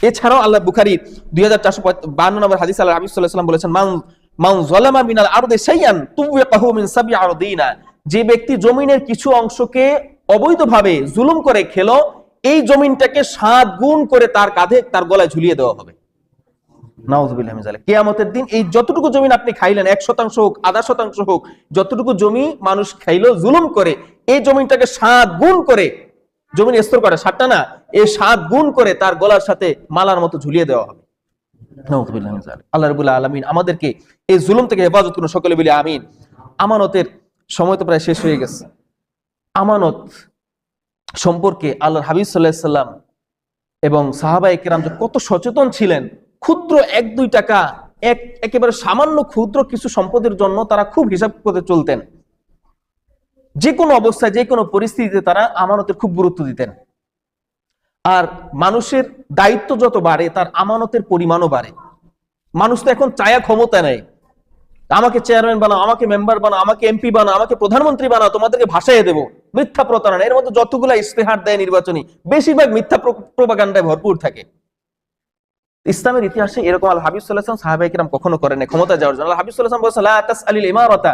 এছাড়াও আল্লাহ বুখারী 2452 নম্বর হাদিস, আল্লাহ হাবিব সাল্লাল্লাহু আলাইহি ওয়াসাল্লাম বলেছেন, মান যালামা মিনাল আরদি শাইআন তুওয়াকাহু মিন সাব'i আরদিনা, যে ব্যক্তি জমিনের কিছু অংশকে অবৈধভাবে জুলুম করে খেলো, এই জমিনটাকে 7 গুণ করে তার কাঁধে, তার গলায় ঝুলিয়ে দেওয়া হবে। নাউযুবিল্লাহি মিন যালিক। কিয়ামতের দিন এই যতটুকু জমি আপনি খাইলেন, 1% হোক, 0.5% হোক, যতটুকু জমি মানুষ খাইলো জুলুম করে, এই জমিনটাকে 7 গুণ করে, জমিন স্তর করে 7টা না, এই 7 গুণ করে তার গলার সাথে মালার মতো ঝুলিয়ে দেওয়া হবে। নাউযুবিল্লাহি মিন যালিক। আল্লাহ রাব্বুল আলামিন আমাদেরকে এই জুলুম থেকে হেফাজত করুন, সকলে বলি আমিন। আমানতের সময় তো প্রায় শেষ হয়ে গেছে। আমানত সম্পর্কে আল্লাহর হাবিব সাল্লাল্লাহু আলাইহি সাল্লাম এবং সাহাবায়ে কেরাম যে কত সচেতন ছিলেন। ক্ষুদ্র 1-2 টাকা, একেবারে সামান্য ক্ষুদ্র কিছু সম্পদের জন্য তারা খুব হিসাব করে চলতেন। যে কোনো অবস্থায়, যে কোনো পরিস্থিতিতে তারা আমানতের খুব গুরুত্ব দিতেন। আর মানুষের দায়িত্ব যত বাড়ে, তার আমানতের পরিমাণও বাড়ে। মানুষ তো এখন চায়া ক্ষমতা নেয়, আমাকে চেয়ারম্যান বানাও, আমাকে মেম্বার বানাও, আমাকে এমপি বানাও, আমাকে প্রধানমন্ত্রী বানাও, তোমাদেরকে ভাসাইয়ে দেবো। মিথ্যা প্রতারণা, এর মধ্যে যতগুলা ইস্তেহার দেয় নির্বাচনী, বেশিরভাগ মিথ্যা প্রোপাগান্ডায় ভরপুর থাকে। ইসলামের ইতিহাসে এরকম আল্লাহ হাবিব সাল্লাল্লাহু আলাইহি ওয়াসাল্লাম সাহাবায়ে কেরাম কখনো করেন না ক্ষমতা যাওয়ার জন্য। আল্লাহ হাবিব সাল্লাল্লাহু আলাইহি ওয়াসাল্লাম বলেছেন, লা তাসআলিল ইমারাতা,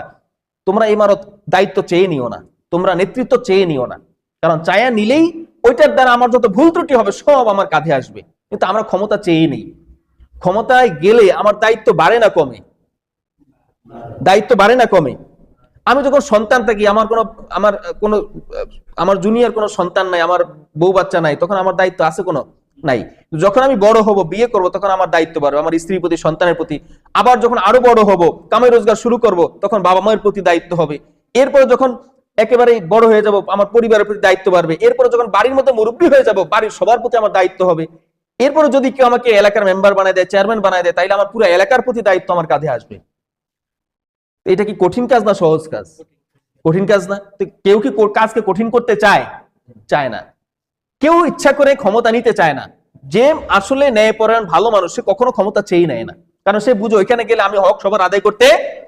তোমরা ইমারত দায়িত্ব চেয়ে নিও না, তোমরা নেতৃত্ব চেয়ে নিও না, কারণ চায়া নিলেই ওইটার দ্বারা আমার যত ভুল ত্রুটি হবে সব আমার কাঁধে আসবে। কিন্তু আমরা ক্ষমতা চেয়ে নিই, ক্ষমতায় গেলে আমার দায়িত্ব বাড়ে না কমে, দায়িত্ব বাড়ে না কমে। আমি যখন সন্তান থাকি, আমার জুনিয়র কোনো সন্তান নাই, আমার বউ বাচ্চা নাই, তখন আমার দায়িত্ব আছে কোনো নাই। যখন আমি বড় হব, বিয়ে করব, তখন আমার দায়িত্ব বাড়বে, আমার স্ত্রীর প্রতি, সন্তানের প্রতি। আবার যখন আরো বড় হব, কামাই রোজগার শুরু করব, তখন বাবা মায়ের প্রতি দায়িত্ব হবে। এরপরে যখন একেবারে বড় হয়ে যাব, আমার পরিবারের প্রতি দায়িত্ব বাড়বে। এরপরে যখন বাড়ির মতো মুরব্বী হয়ে যাব, বাড়ির সবার প্রতি আমার দায়িত্ব হবে। এরপরে যদি কেউ আমাকে এলাকার মেম্বার বানায় দেয়, চেয়ারম্যান বানায় দেয়, তাইলে আমার পুরো এলাকার প্রতি দায়িত্ব আমার কাঁধে আসবে। এটা কি কঠিন কাজ না সহজ কাজ? কঠিন কাজ না? কেউ কি কাজকে কঠিন করতে চায়? চায় না। কেউ ইচ্ছা করে ক্ষমতা নিতে চায় না। যে আসলে ন্যায়পরায়ণ ভালো মানুষ, সে কখনো ক্ষমতা চেয়ে নেয় না, কারণ সে বুঝে ওইখানে গেলে আমি হক সবার আদায় করতে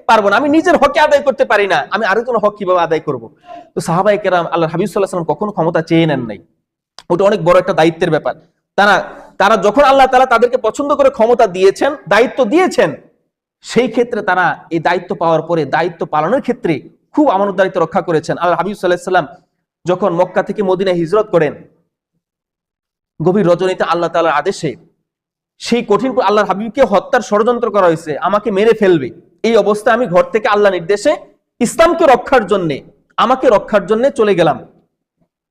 পারবো না, আমি নিজের হকে আদায় করতে পারি না, আমি আরেকজনের হক কিভাবে আদায় করব। তো সাহাবায়ে কেরাম আল্লাহর হাবিব সাল্লাল্লাহু আলাইহি ওয়াসাল্লাম কখনো ক্ষমতা চেয়ে নেন নাই। ওটা অনেক বড় একটা দায়িত্বের ব্যাপার। তারা যখন আল্লাহ তাআলা তাদেরকে পছন্দ করে ক্ষমতা দিয়েছেন, দায়িত্ব দিয়েছেন, সেই ক্ষেত্রে তারা এই দায়িত্ব পাওয়ার পরে দায়িত্ব পালনের ক্ষেত্রে খুব আমানতদারিত্ব রক্ষা করেছেন। আল্লাহর হাবিব সাল্লাল্লাহু আলাইহি ওয়াসাল্লাম যখন মক্কা থেকে মদিনায় হিজরত করেন, গভীর রজনীতে আল্লাহ তাআলার আদেশে সেই কঠিন আল্লাহর হাবিবকে হত্যার ষড়যন্ত্র করা হয়েছে, আমাকে মেরে ফেলবে, এই অবস্থায় আমি ঘর থেকে আল্লাহ নির্দেশে ইসলামকে রক্ষার জন্য, আমাকে রক্ষার জন্য চলে গেলাম।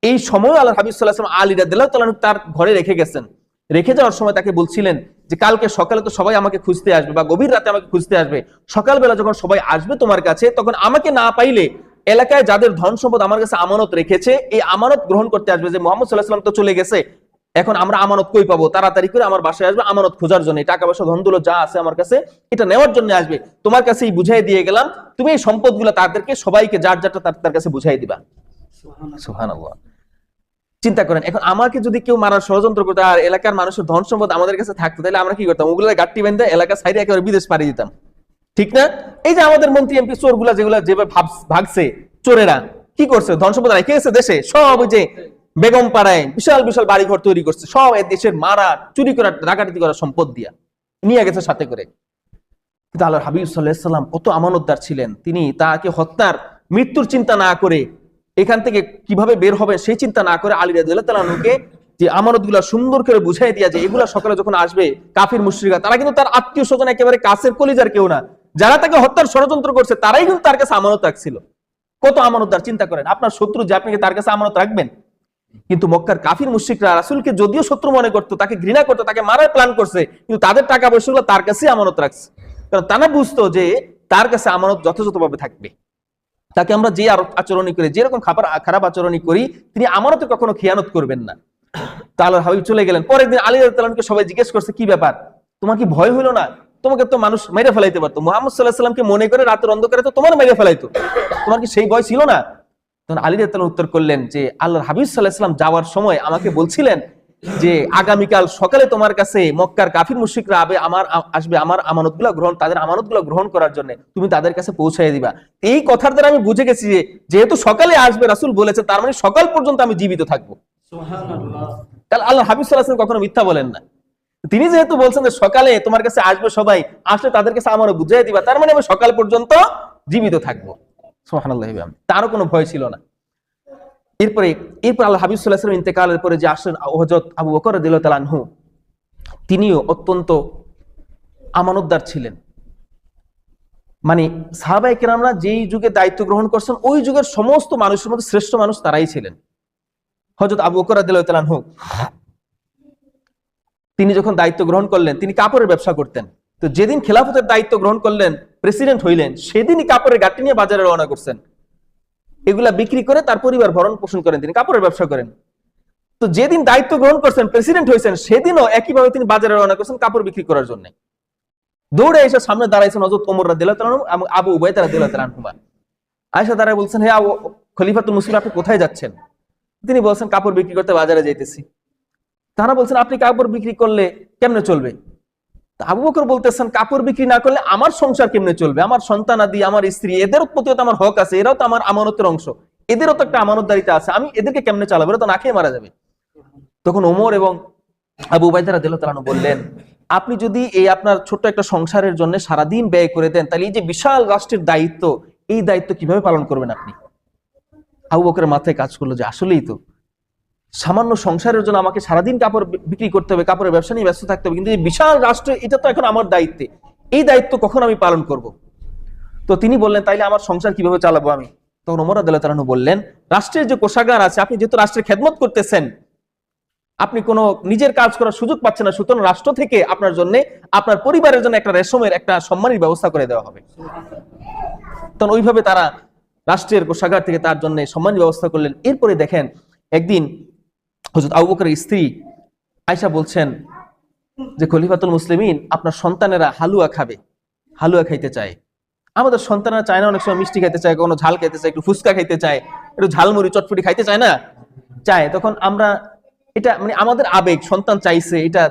এই সময় আল্লাহর হাবিব সাল্লাল্লাহু আলাইহি ওয়াসাল্লাম আলী রাদিয়াল্লাহু তাআলা তার ঘরে রেখে গেছেন। রেখে যাওয়ার সময় তাকে বলছিলেন যে কালকে সকালে তো সবাই আমাকে খুঁজতে আসবে, বা গভীর রাতে আমাকে খুঁজতে আসবে, সকালবেলা যখন সবাই আসবে তোমার কাছে, তখন আমাকে না পাইলে এলাকায় যাদের ধন সম্পদ আমার কাছে আমানত রেখেছে, এই আমানত গ্রহণ করতে আসবে, যে মুহাম্মদ সাল্লাল্লাহু আলাইহি ওয়াসাল্লাম তো চলে গেছে, এখন আমরা আমানত কই পাবো? তাড়াতাড়ি করে আমার বাসায় আসবে আমানত খোঁজার জন্য, টাকা পয়সা ধন দৌলত যা আছে আমার কাছে এটা নেওয়ার জন্য আসবে। তোমার কাছেই বুঝাই দিয়ে গেলাম, তুমি এই সম্পদগুলো তাদেরকে সবাইকে যার যারটা তার কাছে বুঝাই দিবা। সুবহানাল্লাহ। চিন্তা করেন, এখন আমাকে যদি কেউ মারার ষড়যন্ত্র করতো আর এলাকার মানুষের ধন সম্পদ আমাদের কাছে থাকতো, তাহলে আমরা কি করতাম? ওগুলো গাট্টি বেঁধে এলাকা সাইডে একেবারে বিদেশ পাড়িয়ে দিতাম, ঠিক না? এই যে আমাদের মন্ত্রী এমপি চোরগুলা যেগুলা যেভাবে ভাগছে, চোরেরা কি করছে? ধন সম্পদ রেখে গেছে দেশে, সব ওই যে বেগম পাড়ায় বিশাল বিশাল বাড়িঘর তৈরি করছে, সব দেশের মারা চুরি করা ডাকাতি করা সম্পদ দিয়া নিয়ে গেছে সাথে করে। কিন্তু আল্লাহর হাবিব সাল্লাল্লাহু আলাইহি সাল্লাম কত আমানতদার ছিলেন, তিনি তাকে হত্যার মৃত্যুর চিন্তা না করে, এখান থেকে কিভাবে বের হবে সেই চিন্তা না করে আলী রাদিয়াল্লাহু তাআলা আনহুকে যে আমানতগুলা সুন্দর করে বুঝাই দিয়া যে এগুলা সকালে যখন আসবে কাফির মুশরিকরা, তারা কিন্তু তার আত্মীয় স্বজন একেবারে কাছের কলিজার কেউ না, যারা তাকে হত্যার ষড়যন্ত্র করছে তারাই কিন্তু তার কাছে আমানত রাখছিল। কত আমানতদার চিন্তা করেন, আপনার শত্রু যে আপনি তার কাছে আমানত রাখবেন? কিন্তু মক্কার কাফির মুশরিকরা রাসূলকে যদিও শত্রু মনে করতো, তাকে ঘৃণা করতো, তাকে মারার প্ল্যান করছে, কিন্তু তাদের টাকা পয়সাগুলো তার কাছেই আমানত রাখছে, কারণ তারা বুঝতো যে তার কাছে আমানত যথাযথভাবে থাকবে। তাকে আমরা যে আচরণই করি, যেরকম খারাপ আচরণই করি, তিনি আমানতে কখনো খেয়ানত করবেন না। তাহলে হাবিব চলে গেলেন। পরের দিন আলী রাদিয়াল্লাহু তাআলাকে সবাই জিজ্ঞেস করছে, কি ব্যাপার, তোমার কি ভয় হলো না? তোমাকে তো মানুষ মেরে ফেলাইতে পারতো, মুহাম্মদ সাল্লাল্লাহু আলাইহি ওয়াসাল্লামকে মনে করে রাতের অন্ধকারে তো তোমার মেরে ফেলাইতো, তোমার কি সেই ভয় ছিল না? তখন আলী রাদিয়াল্লাহু তাআলা উত্তর করলেন যে আল্লাহর হাবিব সাল্লাল্লাহু আলাইহি ওয়াসাল্লাম যাওয়ার সময় আমাকে বলছিলেন যে আগামীকাল সকালে তোমার কাছে মক্কার কাফির মুশরিকরা আসবে আমার আমানতগুলো তাদের আমানতগুলো গ্রহণ করার জন্য, তুমি তাদের কাছে পৌঁছায় দিবা। এই কথার দ্বারা আমি বুঝে গেছি যে যেহেতু সকালে আসবে রাসূল বলেছে, তার মানে সকাল পর্যন্ত আমি জীবিত থাকবো। সুবহানাল্লাহ। তাহলে আল্লাহর হাবিব সাল্লাল্লাহু আলাইহি ওয়াসাল্লাম কখনো মিথ্যা বলেন না। তিনি যেহেতু বলছেন যে সকালে তোমার কাছে আসবে সবাই, আসলে তাদের কাছে আমারও বুঝিয়ে দিবা, তার মানে আমি সকাল পর্যন্ত জীবিত থাকবো। সুবহানাল্লাহ। তারও কোনো ভয় ছিল না। এরপর আল্লাহ হাবিব সাল্লাল্লাহু আলাইহি ওয়াসাল্লাম ইন্তেকালের পরে যে আসলেন হযরত আবু বকর রাদিয়াল্লাহু তাআলা আনহু, তিনিও অত্যন্ত আমানতদার ছিলেন। মানে সাহাবায়ে কেরামরা যেই যুগে দায়িত্ব গ্রহণ করছেন, ওই যুগের সমস্ত মানুষের মধ্যে শ্রেষ্ঠ মানুষ তারাই ছিলেন। হযরত আবু বকর রাদিয়াল্লাহু তাআলা আনহু তিনি যখন দায়িত্ব গ্রহণ করলেন, তিনি কাপড়ের ব্যবসা করতেন। তো যেদিন খেলাফতের দায়িত্ব গ্রহণ করলেন, প্রেসিডেন্ট হইলেন, সেদিনই কাপড়ের গাঁটটি নিয়ে বাজারে রওনা করছেন। এগুলা বিক্রি করে তার পরিবার ভরণ পোষণ করেন, তিনি কাপড়ের ব্যবসা করেন। তো যেদিন দায়িত্ব গ্রহণ করছেন, প্রেসিডেন্ট হয়েছেন, সেদিনও একইভাবে তিনি বাজারে রওনা করছেন কাপড় বিক্রি করার জন্য। দৌড়ে এসে সামনে দাঁড়াইছেন হযরত ওমর রাদিয়াল্লাহু তাআলা এবং আবু উবাইদা রাদিয়াল্লাহু তাআলা আনহুমা। আয়েশা দাঁড়ায় বলছেন, হে খলিফাতুল মুসলিমিন, আপনি কোথায় যাচ্ছেন? তিনি বলছেন, কাপড় বিক্রি করতে বাজারে যাইতেছি। তারা বলছেন, আপনি কাপড় বিক্রি করলে কেমনে চলবে? আবু বকর বলতেছেন, কাপড় বিক্রি না করলে আমার সংসার কেমনে চলবে? আমার সন্তানাদি, আমার স্ত্রী, এদের প্রতিও তো আমার হক আছে, এরাও তো আমার আমানতের অংশ, এদেরও তো একটা আমানতদারিতা আছে, আমি এদেরকে কেমনে চালাবো? এরা তো না খেয়ে মারা যাবে। তখন ওমর এবং আবু উবাইদা রাদিয়াল্লাহু তাআলা বললেন, আপনি যদি এই আপনার ছোট্ট একটা সংসারের জন্য সারাদিন ব্যয় করে দেন, তাহলে এই যে বিশাল রাষ্ট্রের দায়িত্ব, এই দায়িত্ব কিভাবে পালন করবেন আপনি? আবু বকরের মাথায় কাজ করলো যে আসলেই তো, সামান্য সংসারের জন্য আমাকে সারাদিন কাপড় বিক্রি করতে হবে, কাপড়ের ব্যবসা নিয়ে ব্যস্ত থাকতে হবে, কিন্তু এই বিশাল রাষ্ট্র, এটা তো এখন আমার দায়িত্বে, এই দায়িত্ব কখন আমি পালন করব? তো তিনি বললেন, তাইলে আমার সংসার কিভাবে চালাবো আমি? তখন ওমর রাদিয়াল্লাহু তাআলা বললেন, রাষ্ট্রের যে কোষাগার আছে, আপনি যেহেতু রাষ্ট্রের খেদমত করতেছেন, আপনি কোনো নিজের কাজ করার সুযোগ পাচ্ছেন না, সুতরাং রাষ্ট্র থেকে আপনার জন্য, আপনার পরিবারের জন্য একটা রেশমের একটা সম্মানের ব্যবস্থা করে দেওয়া হবে। তখন ওইভাবে তারা রাষ্ট্রের কোষাগার থেকে তার জন্য সম্মানের ব্যবস্থা করলেন। এরপরে দেখেন, একদিন হযরত আবু বকরের স্ত্রী আয়েশা বলছেন যে খলিফাতুল মুসলিমিন, আপনার সন্তানেরা হালুয়া খাবে, হালুয়া খাইতে চায়। আমাদের সন্তানেরা চায় না অনেক সময় মিষ্টি খাইতে চায়, কোনো ঝাল খাইতে চায়, একটু ফুচকা খাইতে চায়, একটু ঝালমুড়ি চটপটি খাইতে চায় না, চায়। তখন আমরা এটা মানে আমাদের আবেগ, সন্তান চাইছে, এটা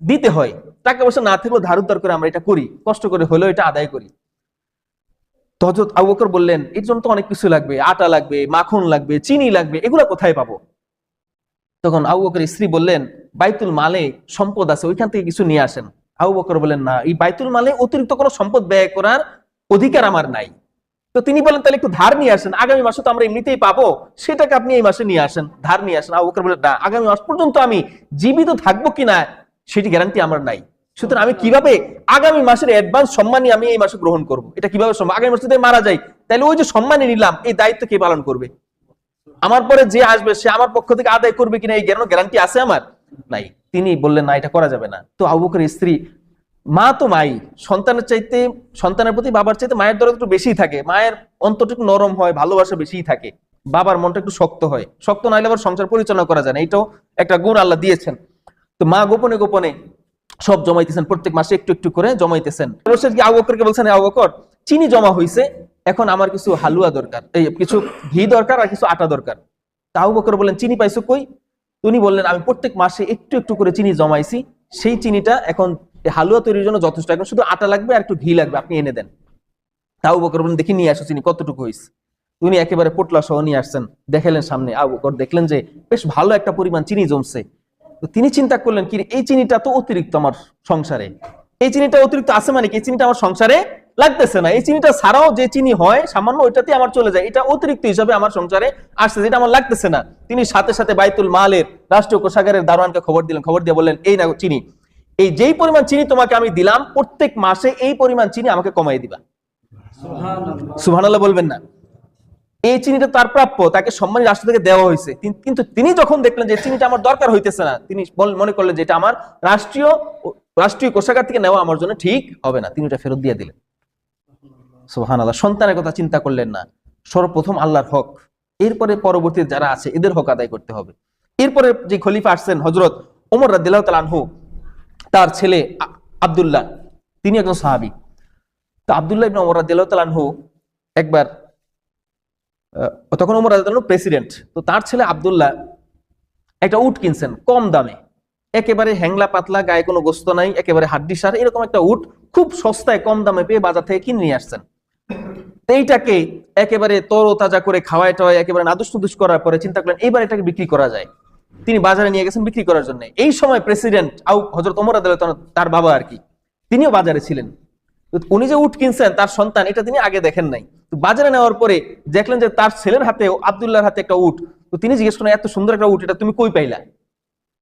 দিতে হয়, টাকা পয়সা না থাকলেও ধার উদ্ধার করে আমরা এটা করি, কষ্ট করে হলেও এটা আদায় করি। তো হযরত আবু বকর বললেন, এর জন্য তো অনেক কিছু লাগবে, আটা লাগবে, মাখন লাগবে, চিনি লাগবে, এগুলো কোথায় পাবো? তখন আবু বকরের স্ত্রী বললেন, বাইতুল মালে সম্পদ আছে, ওইখান থেকে কিছু নিয়ে আসেন। আবু বকর বলেন, না, এই বাইতুল মালে অতিরিক্ত কোনো সম্পদ ব্যয় করার অধিকার আমার নাই। তো তিনি বলেন, তাহলে একটু ধার নিয়ে আসেন, আগামী মাসে তো আমরা এমনিতেই পাবো, সেটাকে আপনি এই মাসে নিয়ে আসেন, ধার নিয়ে আসেন। আবু বকর বলেন, না, আগামী মাস পর্যন্ত আমি জীবিত থাকবো কিনা সেটি গ্যারান্টি আমার নাই, সুতরাং আমি কিভাবে আগামী মাসের অ্যাডভান্স সম্মানই আমি এই মাসে গ্রহণ করব? এটা কিভাবে সম্ভব? আগামী মাসে যদি মারা যাই, তাহলে ওই যে সম্মানই নিলাম, এই দায়িত্ব কে পালন করবে? আমার পরে যে আসবে সে আমার পক্ষ থেকে আদায় করবে কিনা এই গ্যারান্টি আছে আমার নাই। তিনি বললেন, না, এটা করা যাবে না। তো আবু বকরের স্ত্রী, মা তো মাই, সন্তানের প্রতি বাবার চাইতে মায়ের দরদ একটু বেশি থাকে, মায়ের অন্তরটা একটু নরম হয়, ভালোবাসা বেশিই থাকে, বাবার মনটা একটু শক্ত হয়, শক্ত নাইলে আবার সংসার পরিচালনা করা যায় না, এটাও একটা গুণ আল্লাহ দিয়েছেন। তো মা গোপনে গোপনে সব জমাইতেছেন, প্রত্যেক মাসে একটু একটু করে জমাইতেছেন। আবু বকরকে বলছেন, আবু বকর, চিনি জমা হয়েছে, এখন আমার কিছু হালুয়া দরকার, এই কিছু ঘি দরকার আর কিছু আটা দরকার। তা আবু বকর বললেন, চিনি পাইছো কই? উনি বললেন, আমি প্রত্যেক মাসে একটু একটু করে চিনি জমাইছি, সেই চিনিটা এখন হালুয়া তৈরির জন্য যথেষ্ট, এখন শুধু আটা লাগবে আর একটু ঘি লাগবে, আপনি এনে দেন। তা আবু বকর বললেন, দেখি নিয়ে আসো চিনি কতটুকু হয়েছে। উনি একেবারে পোটলা সহ নিয়ে আসছেন, দেখালেন সামনে। আবু বকর দেখলেন যে বেশ ভালো একটা পরিমাণ চিনি জমছে। তো তিনি চিন্তা করলেন, কি এই চিনিটা তো অতিরিক্ত আমার সংসারে, এই চিনিটা অতিরিক্ত আছে মানে কি, এই চিনিটা আমার সংসারে লাগতেছে না, এই চিনিটা ছাড়াও যে চিনি হয় সামান্য ওইটাতে আমার চলে যায়, এটা অতিরিক্ত হিসাবে আমার সংসারে আসছে, যেটা আমার লাগতেছে না। তিনি সাথে সাথে বাইতুল মালের রাষ্ট্রীয় কোষাগারের দারোয়ানকে খবর দিলেন, খবর দিয়ে বললেন, এই না চিনি, এই যেই পরিমাণ চিনি তোমাকে আমি দিলাম, প্রত্যেক মাসে এই পরিমাণ চিনি আমাকে কমাই দিবা। সুবহানাল্লাহ বলবেন না? এই চিনিটা তার প্রাপ্য, তাকে সম্মানী রাষ্ট্র থেকে দেওয়া হয়েছে, কিন্তু তিনি যখন দেখলেন যে চিনিটা আমার দরকার হইতেছে না, তিনি মনে করলেন যে এটা আমার রাষ্ট্রীয় কোষাগার থেকে নেওয়া আমার জন্য ঠিক হবে না, তিনি এটা ফেরত দিয়ে দিলেন। সুবহানাল্লাহ। সন্তানের কথা চিন্তা করলেন না, সর্বপ্রথম আল্লাহর হক, এরপরে পরবর্তী যারা আছে এদের হক আদায় করতে হবে। এরপরে যে খলিফা আসছেন হযরত ওমর রাদিয়াল্লাহু তাআলা আনহু, তার ছেলে আব্দুল্লাহ, তিনি একজন সাহাবী। তো আব্দুল্লাহ ইবনে ওমর রাদিয়াল্লাহু তাআলা আনহু একবার, তখন ওমর রাদিয়াল্লাহু আনহু প্রেসিডেন্ট, তো তার ছেলে আব্দুল্লাহ একটা উট কিনছেন কম দামে, একেবারে হ্যাংলা পাতলা, গায়ে কোনো গোস্ত নাই, একেবারে হাড্ডিসার, এরকম একটা উট খুব সস্তায় কম দামে পেয়ে বাজার থেকে কিনে নিয়ে আসছেন। এইটাকে একেবারে তরতাজা করে খাওয়ায় টাওয়ায় একেবারে নাদুস নুদুস করার পরে চিন্তা করলেন এইবার এটাকে বিক্রি করা যায়। তিনি বাজারে নিয়ে গেছেন বিক্রি করার জন্য। এই সময় প্রেসিডেন্ট হযরত ওমর রাদিয়াল্লাহু তাআলা, তার বাবা আর কি, তিনিও বাজারে ছিলেন। উনি যে উট কিনছেন তার সন্তান, এটা তিনি আগে দেখেন নাই। বাজারে নেওয়ার পরে দেখলেন যে তার ছেলের হাতে, আব্দুল্লাহর হাতে একটা উট। তো তিনি জিজ্ঞেস করেন, এত সুন্দর একটা উট, এটা তুমি কই পাইলা?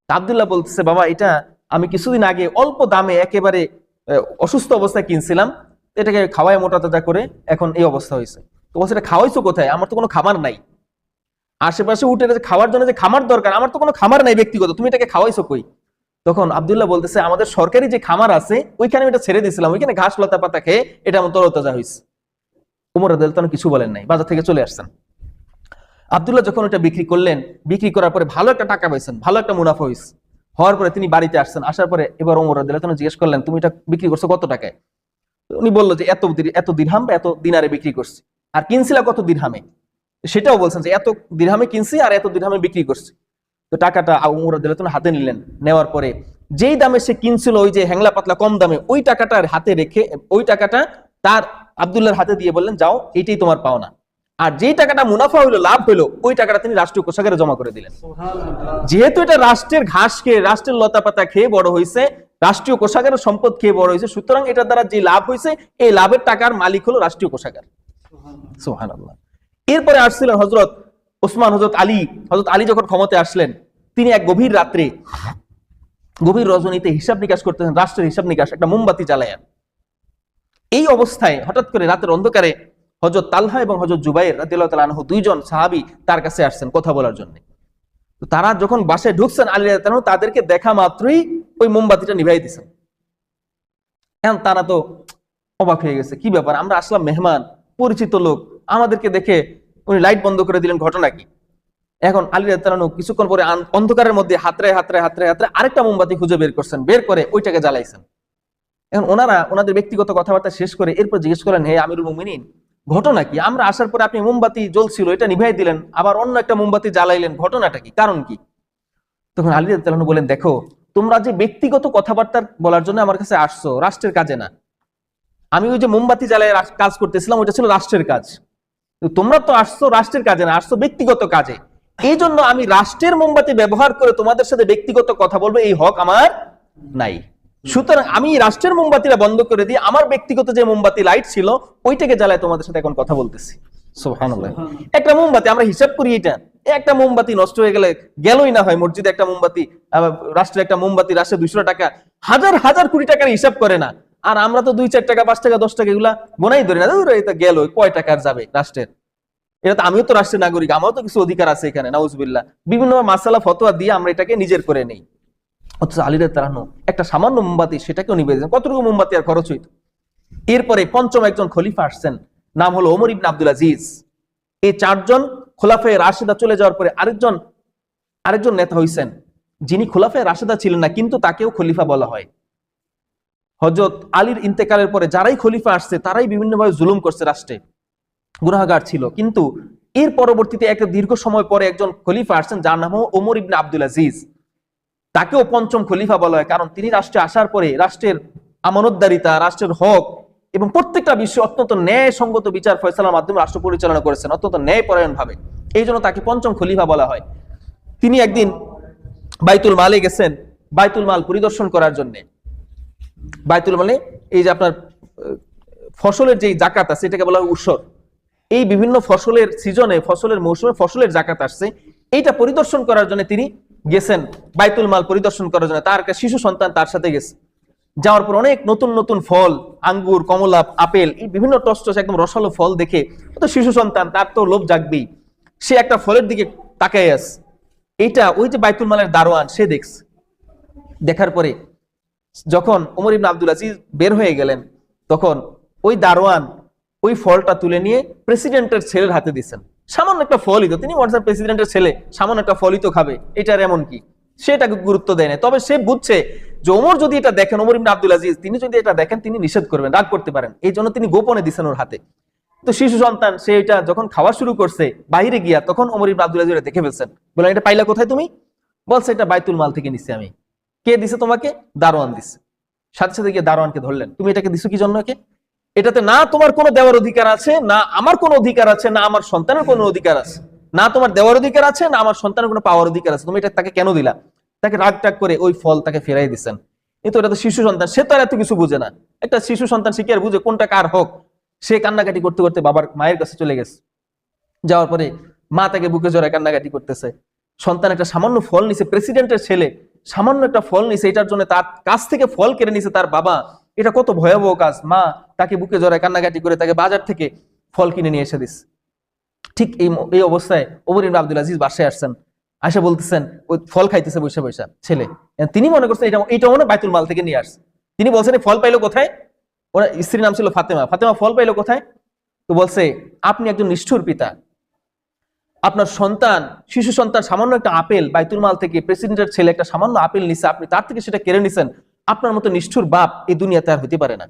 আব্দুল্লাহ বলতেছে, বাবা এটা আমি কিছুদিন আগে অল্প দামে একেবারে অসুস্থ অবস্থায় কিনছিলাম, এটাকে খাওয়ায় মোটা তাজা করে এখন এই অবস্থা হয়েছে। তো বলছে, এটা খাওয়াইছো কোথায়? আমার তো কোনো খামার নাই, আশেপাশে উঠে খাওয়ার জন্য যে খামার দরকার, আমার তো কোনো খামার নাই ব্যক্তিগত, তুমি এটাকে খাওয়াইছো কই? তখন আব্দুল্লাহ বলতেছে, আমাদের সরকারি যে খামার আছে ওইখানে এটা ছেড়ে দিয়েছিলাম, ওইখানে ঘাস লতা পাতা খেয়ে এটা আমার তরতাজা হয়েছে। ওমর রাদিয়াল্লাহু তাআলা কিছু বলেন নাই, বাজার থেকে চলে আসছেন। আব্দুল্লাহ যখন ওটা বিক্রি করলেন, বিক্রি করার পরে ভালো একটা টাকা পাইছেন, ভালো একটা মুনাফা হয়েছে। হওয়ার পরে তিনি বাড়িতে আসছেন, আসার পরে এবার ওমর রাদিয়াল্লাহু তাআলা জিজ্ঞেস করলেন, তুমি এটা বিক্রি করছো কত টাকায়? উনি বললো যে এত দিরহাম বা এত দিনারে বিক্রি করছি। আর কিনছিলা কত দিরহামে? সেটাও বলছেন যে এত দিরহামে কিনছি আর এত দিরহামে বিক্রি করছি। তো টাকাটা ওমর রাদিয়াল্লাহু তাআলা হাতে নিলেন, নেওয়ার পরে যেই দামে সে কিনছিল, ওই যে হ্যাংলা পাতলা কম দামে, ওই টাকাটা হাতে রেখে ওই টাকাটা তার আব্দুল্লাহর হাতে দিয়ে বললেন, যাও, এইটাই তোমার পাওনা। আর যেই টাকাটা মুনাফা হইলো, লাভ হইলো, ওই টাকাটা তিনি রাষ্ট্রীয় কোষাগারে জমা করে দিলেন। যেহেতু এটা রাষ্ট্রের ঘাস খেয়ে, রাষ্ট্রের লতা পাতা খেয়ে বড় হয়েছে, রাষ্ট্রীয় কোষাগারের সম্পদ খেয়ে বড় হয়েছে, সুতরাং এটার দ্বারা যে লাভ হয়েছে, এই লাভের টাকার মালিক হলো রাষ্ট্রীয় কোষাগার। সুবহানাল্লাহ। এরপরে আসছিলেন হযরত ওসমান, হযরত আলী যখন ক্ষমতায় আসলেন, তিনি এক গভীর রাত্রে, গভীর রজনীতে হিসাব নিকাশ করতেছেন, রাষ্ট্রের হিসাব নিকাশ, একটা মোমবাতি জ্বালায়া। এই অবস্থায় হঠাৎ করে রাতের অন্ধকারে হযরত তালহা এবং হযরত জুবাইর রাদিয়াল্লাহু তাআলা আনহু, দুইজন সাহাবী তার কাছে আসছেন কথা বলার জন্য। তো তারা যখন বাসায় ঢুকছেন, আলী রাদিয়াল্লাহু তাআলা তাদেরকে দেখা মাত্রই ওই মোমবাতিটা নিভাই দিয়েছেন। এখন তারা তো অবাক হয়ে গেছে, কি ব্যাপার, আমরা আসলাম মেহমান, পরিচিত লোক, আমাদেরকে দেখে উনি লাইট বন্ধ করে দিলেন, ঘটনা কি? এখন আলী রাদিয়াল্লাহু তাআলা কিছুক্ষণ পরে অন্ধকারের মধ্যে হাতড়ে আরেকটা মোমবাতি খুঁজে বের করছেন, বের করে ওইটাকে জ্বালাইছেন। এখন ওনাদের ব্যক্তিগত কথাবার্তা শেষ করে এরপর জিজ্ঞেস করেন, হে আমিরুল মুমিনিন, ঘটনা কি? আমরা আসার পরে আপনি মোমবাতি জ্বলছিল, এটা নিভাই দিলেন, আবার অন্য একটা মোমবাতি জ্বালাইলেন, ঘটনাটা কি, কারণ কি? তখন আলী রাদিয়াল্লাহু তাআলা বলেন, দেখো, তোমরা যে ব্যক্তিগত কথাবার্তা বলার জন্য আমার কাছে আসছো, রাষ্ট্রের কাজে না। আমি ওই যে মোমবাতি জ্বালাই কাজ করতেছিলাম, ওইটা ছিল রাষ্ট্রের কাজ। তোমরা তো আসছো রাষ্ট্রের কাজে না, আসছো ব্যক্তিগত কাজে। এই জন্য আমি রাষ্ট্রের মোমবাতি ব্যবহার করে তোমাদের সাথে ব্যক্তিগত কথা বলবো, এই হক আমার নাই। সুতরাং আমি রাষ্ট্রের মোমবাতিটা বন্ধ করে দিয়ে আমার ব্যক্তিগত যে মোমবাতি লাইট ছিল ওইটাকে জ্বালায় তোমাদের সাথে এখন কথা বলতেছি। সুবহানাল্লাহ। একটা মোমবাতি, আমরা হিসাব করি, এটা একটা মোমবাতি নষ্ট হয়ে গেলই না হয়, মসজিদে একটা মোমবাতি, রাষ্ট্রের একটা মোমবাতি, রাষ্ট্রে 200 টাকা, হাজার হাজার কোটি টাকার হিসাব করে না। আর আমরা তো 2-4 টাকা, 5 টাকা, 10 টাকা এগুলা গোনাই ধরি না, এটা গেল, কয় টাকার যাবে রাষ্ট্রের? এটা তো, আমিও তো রাষ্ট্রের নাগরিক, আমারও তো কিছু অধিকার আছে এখানে, নাউজুবিল্লাহ। বিভিন্ন মাসালা ফতোয়া দিয়ে আমরা এটাকে নিজের করে নেই। অথচ আলী রাদিয়াল্লাহু তাআলা একটা সামান্য মোমবাতি, সেটাকেও নিবে দিয়েছেন, কতটুকু মোমবাতি আর খরচ হইত। এরপরে পঞ্চম একজন খলিফা আসছেন, নাম হলো ওমর ইবনে আব্দুল আজিজ। এই 4 জন খোলাফায়ে রাশিদা চলে যাওয়ার পরে আরেকজন নেতা হইছেন, যিনি খোলাফায়ে রাশেদা ছিলেন না, কিন্তু তাকেও খলিফা বলা হয়। হযরত আলীর ইন্তেকালের পরে যারাই খলিফা আসছে তারাই বিভিন্নভাবে জুলুম করছে, রাষ্ট্রে গুনাহগার ছিল, কিন্তু এর পরবর্তীতে একটা দীর্ঘ সময় পরে একজন খলিফা আসছেন যার নাম ওমর ইবনে আব্দুল আজিজ। তাকেও পঞ্চম খলিফা বলা হয়, কারণ তিনি রাষ্ট্রে আসার পরে রাষ্ট্রের আমানতদারিতা, রাষ্ট্রের হক এবং প্রত্যেকটা বিষয়ে অত্যন্ত ন্যায়সঙ্গত বিচার ফয়সালার মাধ্যমে রাষ্ট্র পরিচালনা করেছেন অত্যন্ত ন্যায়পরায়ণ ভাবে। এই জন্য তাকে পঞ্চম খলিফা বলা হয়। তিনি একদিন বাইতুল মালে গেছেন বাইতুল মাল পরিদর্শন করার জন্য। বাইতুল মালে এই যে আপনার ফসলের যে জাকাত আছে এটাকে বলা হয় উসর। এই বিভিন্ন ফসলের সিজনে, ফসলের মৌসুমে ফসলের জাকাত আসছে, এইটা পরিদর্শন করার জন্য তিনি গেছেন বাইতুল মাল পরিদর্শন করার জন্য। তার একটা শিশু সন্তান তার সাথে গেছে। যাওয়ার পর অনেক নতুন নতুন ফল, আঙ্গুর, কমলা, আপেল, এই বিভিন্ন টসটস একদম রসালো ফল দেখে তো শিশু সন্তান তার তো লোভ জাগবেই। সে একটা ফলের দিকে তাকায় আছে। এইটা ওই যে বাইতুল মালের দারোয়ান সে দেখছে। দেখার পরে যখন ওমর ইবনে আব্দুল আজিজ বের হয়ে গেলেন, তখন ওই দারোয়ান ওই ফলটা তুলে নিয়ে প্রেসিডেন্টের ছেলের হাতে দিচ্ছেন। সামান্য একটা ফলই তো, তিনি বলছেন প্রেসিডেন্টের ছেলে সামান্য একটা ফলই তো খাবে, এটার এমন কি, সেটাকে গুরুত্ব দেয় না। তবে সে বুঝছে যে ওমর যদি এটা দেখেন, ওমর ইবনে আব্দুল আজিজ তিনি যদি এটা দেখেন তিনি নিষেধ করবেন, রাগ করতে পারেন, এই জন্য তিনি গোপনে দিচ্ছেন ওর হাতে। তো শিশু সন্তান সে এটা যখন খাওয়া শুরু করছে বাইরে গিয়া, তখন ওমর ইবনে আব্দুল আজিজ দেখে ফেলছেন। বললেন এটা পাইলা কোথায় তুমি? বলছে এটা বাইতুল মাল থেকে নিছি আমি। কে দিছে তোমাকে? দারোয়ান দিছে। সাথে সাথে গিয়ে দারোয়ানকে ধরলেন, তুমি এটাকে দিছো কি জন্য? কে? এটাতে না তোমার কোনো দেওয়ার অধিকার আছে, না আমার কোনো অধিকার আছে, না আমার সন্তানের কোনো অধিকার আছে, না তোমার দেওয়ার অধিকার আছে, না আমার সন্তানের কোনো পাওয়ার অধিকার আছে, তুমি এটা তাকে কেন দিলা? তাকে রাগ টাগ করে ওই ফল তাকে ফেরাই দিচ্ছেন। কিন্তু এটা তো শিশু সন্তান, সে তো আর এত কিছু বুঝে না। একটা শিশু সন্তান সে কি আর বুঝে কোনটা কার হক? সে কান্নাকাটি করতে করতে মায়ের কাছে চলে গেছে। যাওয়ার পরে মা তাকে বুকে জড়ায় কান্নাকাটি করতেছে। সন্তান একটা সামান্য ফল নিছে, প্রেসিডেন্টের ছেলে সামান্য একটা ফল নিছে, এটার জন্য তার কাছ থেকে ফল কেড়ে নিছে তার বাবা। এটা কত ভয়াবহ কাজ। মা তাকে বুকে জড়ায় কান্নাকাটি করে তাকে বাজার থেকে ফল কিনে নিয়ে এসে দিস। ঠিক এই অবস্থায় ওমর ইবনে আব্দুল আজিজ বাসায় আসছেন, আয়সা বলতেছেন ওই ফল খাইতেছে বৈশা বৈশা ছেলে। তিনি মনে করছেন এটা মনে বাইতুল মাল থেকে নিয়ে আসছে। তিনি বলছেন ফল পাইলো কোথায়? ওনার স্ত্রীর নাম ছিল ফাতেমা। ফাতেমা ফল পাইলো কোথায়? তো বলছে আপনি একজন নিষ্ঠুর পিতা, আপনার সন্তান, শিশু সন্তান সামান্য একটা আপেল বাইতুল মাল থেকে, প্রেসিডেন্টের ছেলে একটা সামান্য আপেল নিছে, আপনি তার থেকে সেটা কেড়ে নিছেন। আপনার মতো নিষ্ঠুর বাপ এই দুনিয়াতে আর হতে পারে না।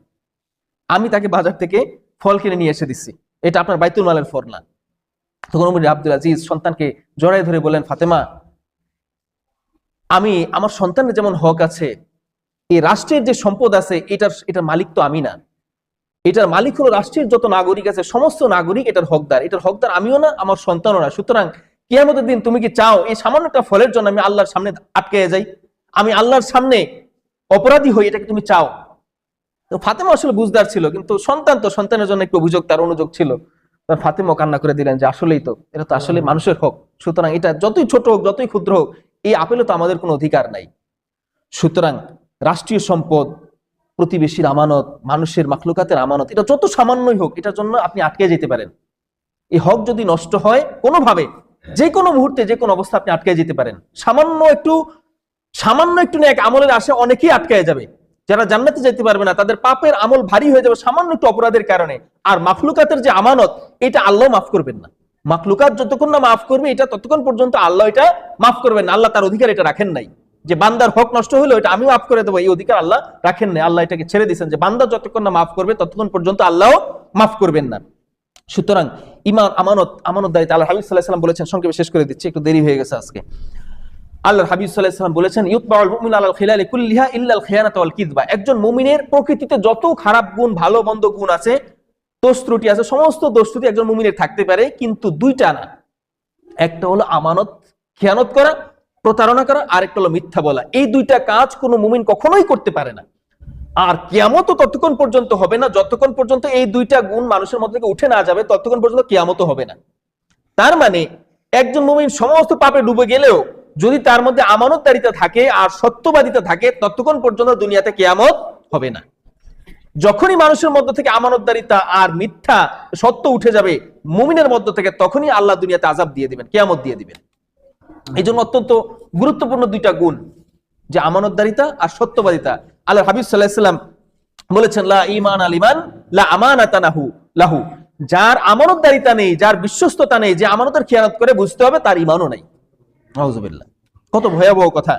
আমি তাকে বাজার থেকে ফল কিনে নিয়ে এসে দিচ্ছি, এটা আপনার বাইতুল মালের ফল না। তখন ওমর আব্দুল আজিজ সন্তানকে জড়াই ধরে বলেন, ফাতেমা আমার সন্তানের যেমন হক আছে, এই রাষ্ট্রের যে সম্পদ আছে এটার মালিক তো আমি না, এটার মালিক হলো রাষ্ট্রের যত নাগরিক আছে, সমস্ত নাগরিক এটার হকদার আমিও না, আমার সন্তানও না। সুতরাং কিয়ামতের দিন তুমি কি চাও এই সামান্য একটা ফলের জন্য আমি আল্লাহর সামনে আটকে যাই, আমি আল্লাহর সামনে অপরাধী হই, এটাকে তুমি চাও? তো ফাতেমা আসলে বুঝদার ছিল, কিন্তু সন্তান তো, সন্তানের জন্য একটু অভিযোগ, তার অনুযোগ ছিল। ফাতেমা কান্না করে দিলেন যে আসলেই তো, এটা তো আসলে মানুষের হক, সুতরাং এটা যতই ছোট হোক, যতই ক্ষুদ্র হোক, এই আপেলে তো আমাদের কোনো অধিকার নাই। সুতরাং রাষ্ট্রীয় সম্পদ, প্রতিবেশীর আমানত, মানুষের মাখলুকাতের আমানত, এটা যত সামান্যই হোক, এটার জন্য আপনি আটকে যেতে পারেন। এই হক যদি নষ্ট হয় কোনোভাবে, যে কোনো মুহূর্তে, যে কোনো অবস্থা আপনি আটকে যেতে পারেন। সামান্য একটু নেক আমলের আশে অনেকেই আটকে যাবে। যারা জান্নাতে যেতে পারবে না, তাদের পাপের আমল ভারী হয়ে যাবে সামান্য একটু অপরাধের কারণে। আর মাখলুকাতের যে আমানত, এটা আল্লাহ মাফ করবেন না। মাখলুকাত যতক্ষণ না মাফ করবে, এটা ততক্ষণ পর্যন্ত আল্লাহ এটা মাফ করবেন না। আল্লাহ তার অধিকার এটা রাখেন নাই যে বান্দার হক নষ্ট হলো এটা আমি মাফ করে দেবো, এই অধিকার আল্লাহ রাখেন নাই। আল্লাহ এটাকে ছেড়ে দিয়েছেন যে বান্দা যতক্ষণ না মাফ করবে ততক্ষণ পর্যন্ত আল্লাহ মাফ করবেন না। সুতরাং ঈমান, আমানতদারিতা, আল্লাহ হাবিব সাল্লাল্লাহু আলাইহি ওয়াসাল্লাম বলেছেন, সংক্ষেপে শেষ করে দিচ্ছি, একটু দেরি হয়ে গেছে আজকে। আল্লাহর হাবিব সাল্লাল্লাহু আলাইহি ওয়াসাল্লাম বলেছেন, ইউতবাউল মুমিনু আলাল খিলালি কুল্লিহা ইল্লাল খিয়ানাতা ওয়াল কিযবা। একজন মুমিনের প্রকৃতিতে যত খারাপ গুণ, ভালো মন্দ গুণ আছে, দোষ ত্রুটি আছে, সমস্ত দোষ ত্রুটি একজন মুমিনের থাকতে পারে, কিন্তু দুইটা না। একটা হলো আমানত খেয়ানত করা, প্রতারণা করা, আর একটা হলো মিথ্যা বলা। এই দুইটা কাজ কোনো মুমিন কখনোই করতে পারে না। আর কিয়ামতও ততক্ষণ পর্যন্ত হবে না যতক্ষণ পর্যন্ত এই দুইটা গুণ মানুষের মধ্যে থেকে উঠে না যাবে, ততক্ষণ পর্যন্ত কিয়ামতও হবে না। তার মানে একজন মুমিন সমস্ত পাপে ডুবে গেলেও যদি তার মধ্যে আমানতদারিতা থাকে আর সত্যবাদিতা থাকে, ততক্ষণ পর্যন্ত দুনিয়াতে কিয়ামত হবে না। যখনই মানুষের মধ্য থেকে আমানতদারিতা আর মিথ্যা সত্য উঠে যাবে মুমিনের মধ্য থেকে, তখনই আল্লাহ দুনিয়াতে আযাব দিয়ে দিবেন, কিয়ামত দিয়ে দিবেন। এই জন্য অত্যন্ত গুরুত্বপূর্ণ দুইটা গুণ, যে আমানতদারিতা আর সত্যবাদিতা। আল্লাহ হাবিব সাল্লাল্লাহু আলাইহি ওয়াসাল্লাম বলেছেন, লা ঈমান আলিমান লা আমানাতা লাহু। যার আমানতদারিতা নেই, যার বিশ্বস্ততা নেই, যে আমানতের খেয়ানত করে, বুঝতে হবে তার ঈমানও নাই। নাউযুবিল্লাহ। কত ভয়াবহ কথা।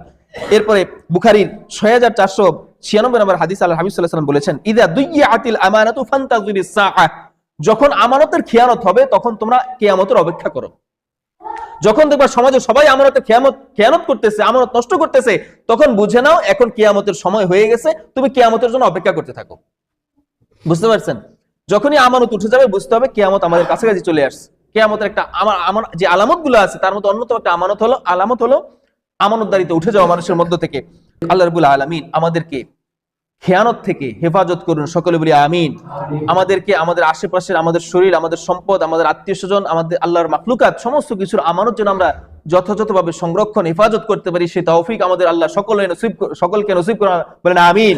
এরপরে বুখারীর 6496 নম্বর হাদিস, আল্লাহর হাবিব সাল্লাল্লাহু আলাইহি ওয়াসাল্লাম বলেছেন, ইযা দুইয়াতিল আমানাতু ফান্তাযিরিস সাআহ, যখন আমানতের খেয়ানত হবে তখন তোমরা কিয়ামতের অপেক্ষা করো। যখন দেখবা সমাজে সবাই আমানতের খেয়ানত করতেছে, আমানত নষ্ট করতেছে, তখন বুঝে নাও এখন কিয়ামতের সময় হয়ে গেছে, তুমি কিয়ামতের জন্য অপেক্ষা করতে থাকো। বুঝতে পারছেন? যখনই আমানত উঠে যাবে বুঝতে হবে কিয়ামত আমাদের কাছাকাছি চলে আসছে। কিয়ামতের একটা আমার যে আলামতগুলো আছে তার মধ্যে অন্যতম একটা আলামত হলো আমানতদারিতে উঠে যাওয়া মানুষের মধ্য থেকে। আল্লাহ রাব্বুল আলামিন আমাদেরকে খেয়ানত থেকে হেফাজত করুন, সকলে বলি আমিন। আমাদেরকে আমাদের আশেপাশের, আমাদের শরীর, আমাদের সম্পদ, আমাদের আত্মীয় স্বজন, আমাদের আল্লাহর মাখলুকাত সমস্ত কিছুর আমানত যেন আমরা যথাযথভাবে সংরক্ষণ হেফাজত করতে পারি, সেই তৌফিক আমাদের আল্লাহ সকলকে নসিব করা বলেন আমিন।